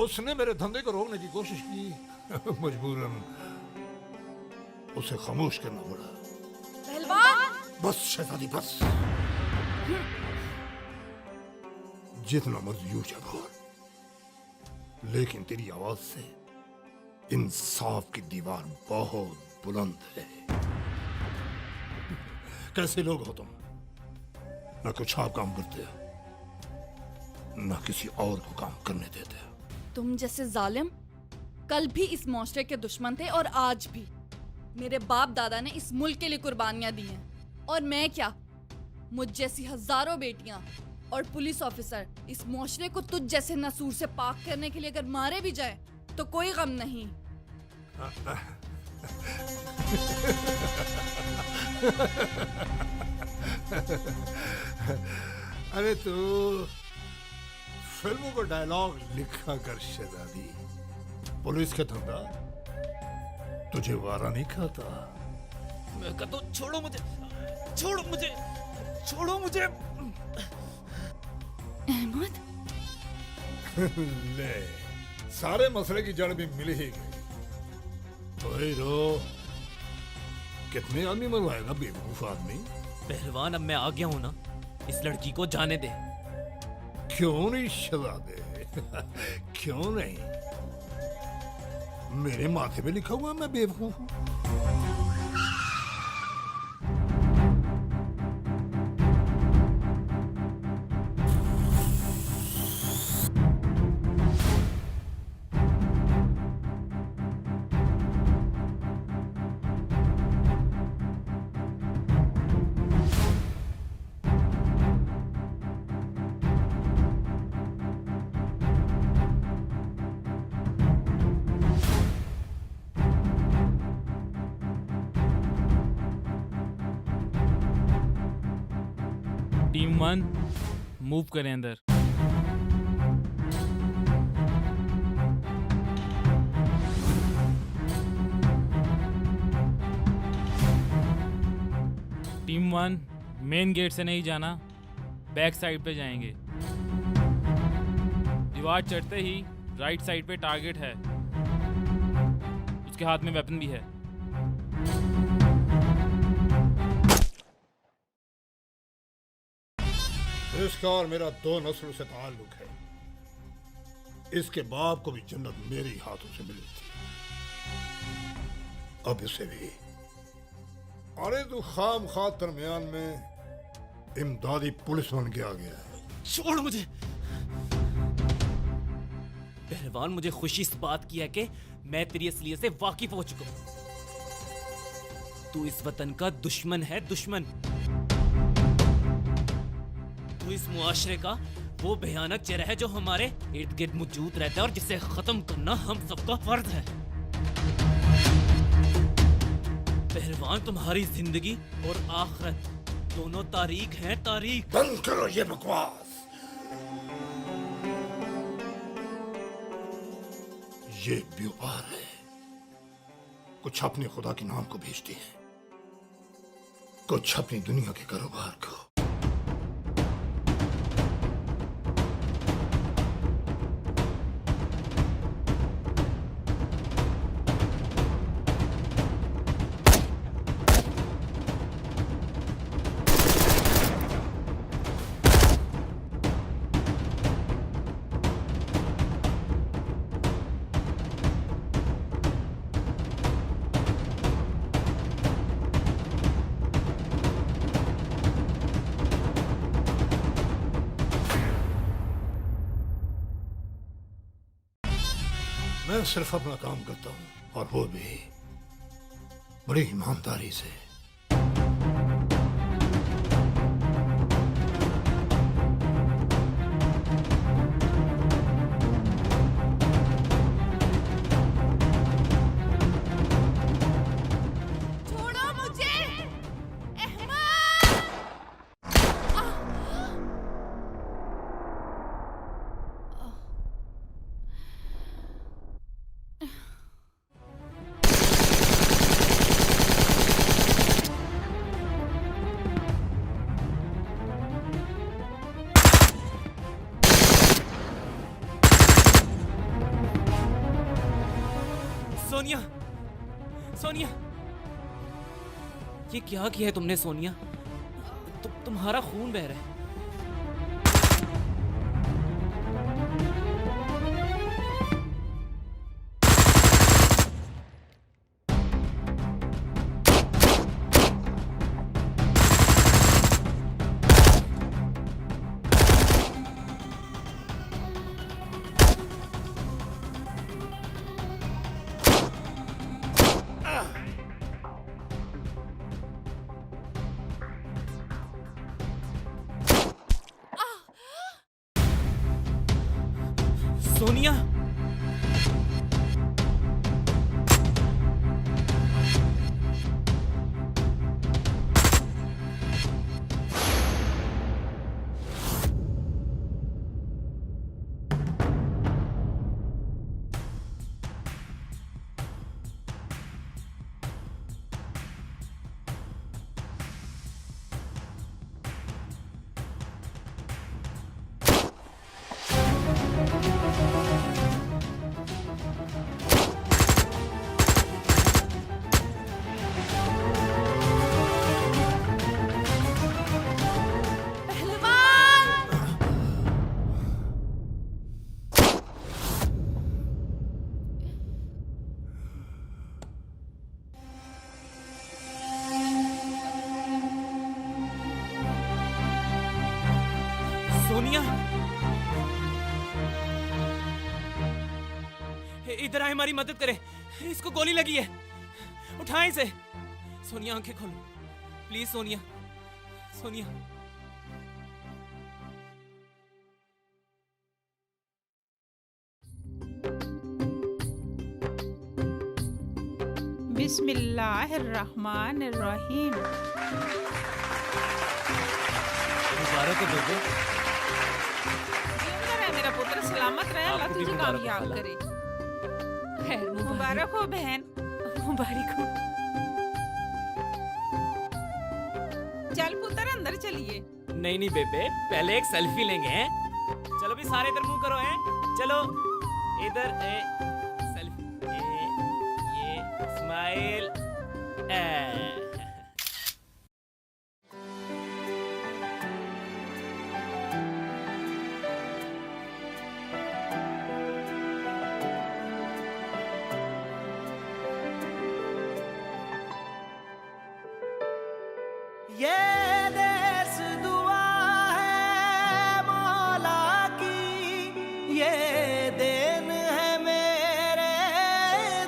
उसने मेरे धंधे को रोकने की कोशिश की, मजबूरन उसे खामोश करना पड़ा। पहलवान! बस शहजादी बस, जितना मर्जी यूं बोल, लेकिन तेरी आवाज से इंसाफ की दीवार बहुत बुलंद है। कैसे लोग हो तुम? ना कुछ आप काम करते हो, ना किसी और को काम करने देते हो। तुम जैसे जालिम कल भी इस माशरे के दुश्मन थे और आज भी। मेरे बाप दादा ने इस मुल्क के लिए कुर्बानियां दी हैं, और मैं क्या, मुझ जैसी हजारों बेटियां और पुलिस ऑफिसर इस माशरे को तुझ जैसे नसूर से पाक करने के लिए अगर मारे भी जाए तो कोई गम नहीं। अरे तू फिल्मों को डायलॉग लिखा कर शहजादी, पुलिस का धंधा तुझे वारा नहीं खाता। मैं कहता हूं छोड़ो मुझे, छोड़ो मुझे, छोड़ो मुझे। अहमद ले, सारे मसले की जड़ भी मिल ही गई। ओए रो, कितने आदमी मरवाएगा बेवकूफ आदमी? पहलवान, अब मैं आ गया हूं ना, इस लड़की को जाने दे। क्यों नहीं शहजादे? क्यों नहीं? मेरे माथे पे लिखा हुआ मैं बेवकूफ हूं। टीम 1 मूव करें अंदर। टीम 1 मेन गेट से नहीं जाना, बैक साइड पे जाएंगे। दीवार चढ़ते ही राइट साइड पे टारगेट है, उसके हाथ में वेपन भी है। इसका और मेरा 2 नस्लों से ताल्लुक है। इसके बाप को भी जन्नत मेरे ही हाथों से मिली थी, अब इसे भी। अरे तू खाम खा दरमियान में इमदादी पुलिस बन के आ गया है। छोड़ मुझे पहलवान, मुझे खुशी इस बात की है कि मैं तेरी असलियत से वाकिफ हो चुका हूं। तू इस वतन का दुश्मन है, दुश्मन। तू इस मुआशरे का वो भयानक चेहरा है जो हमारे इर्द गिर्द मौजूद रहता है और जिसे खत्म करना हम सबका फर्ज है। पहलवान, तुम्हारी जिंदगी और आखिरत दोनों तारीख हैं, तारीख। बंद करो ये बकवास। ये व्यापार है, कुछ अपने खुदा के नाम को भेजते हैं, कुछ अपनी दुनिया के कारोबार को। मैं सिर्फ अपना काम करता हूं, और वो भी बड़ी ईमानदारी से। छोड़ो मुझे, सोनिया, सोनिया, ये क्या किया है तुमने सोनिया? तुम्हारा खून बह रहा है। सोनिया, सोनिया, इधर आए, हमारी मदद करें। इसको गोली लगी है, उठाएं इसे। सोनिया, आंखें खोलो प्लीज। सोनिया, सोनिया। बिस्मिल्लाहिर्रहमानिर्रहीम। मुबारक हो बेटे। मेरा पुत्र सलामत रहे, अल्लाह आपको भी तुझे मुबारक हो कामयाब खाला। करे। खैर मुबारक हो बहन, मुबारक हो। लिए। नहीं नहीं बेबे, पहले एक सेल्फी लेंगे हैं। चलो भी सारे इधर मुंह करो हैं। चलो इधर सेल्फी, ये स्माइल। ये देश दुआ है मौला की, ये देन है मेरे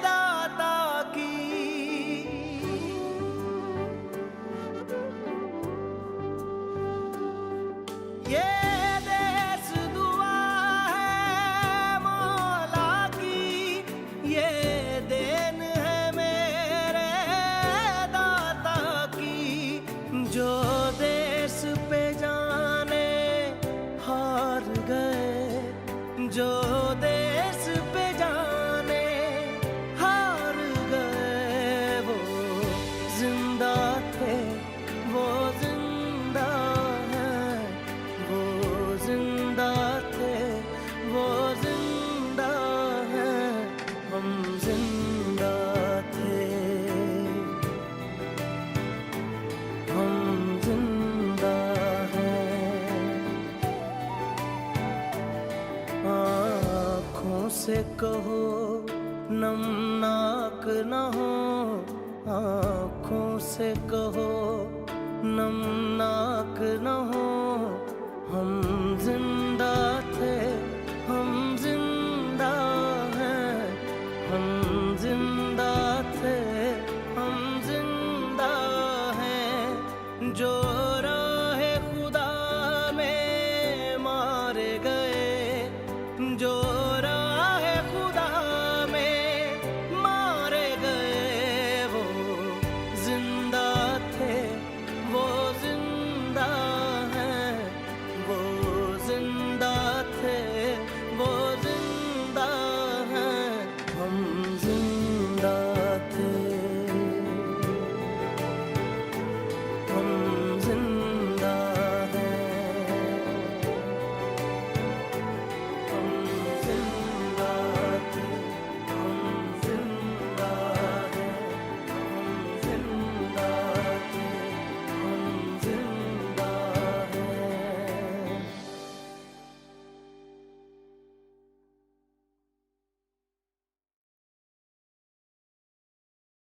दाता की। ये देश दुआ है मौला की, ये देन है मेरे दाता की। जो देश पे जाने हार गए, जो देश पे जाने हार गए, वो जिंदा थे, वो जिंदा हैं, वो जिंदा थे, वो जिंदा हैं, हम जिंदा थे, हम जिंदा हैं। आँखों से कहो नमनाक न हो, आँखों से कहो नमनाक न हो, हम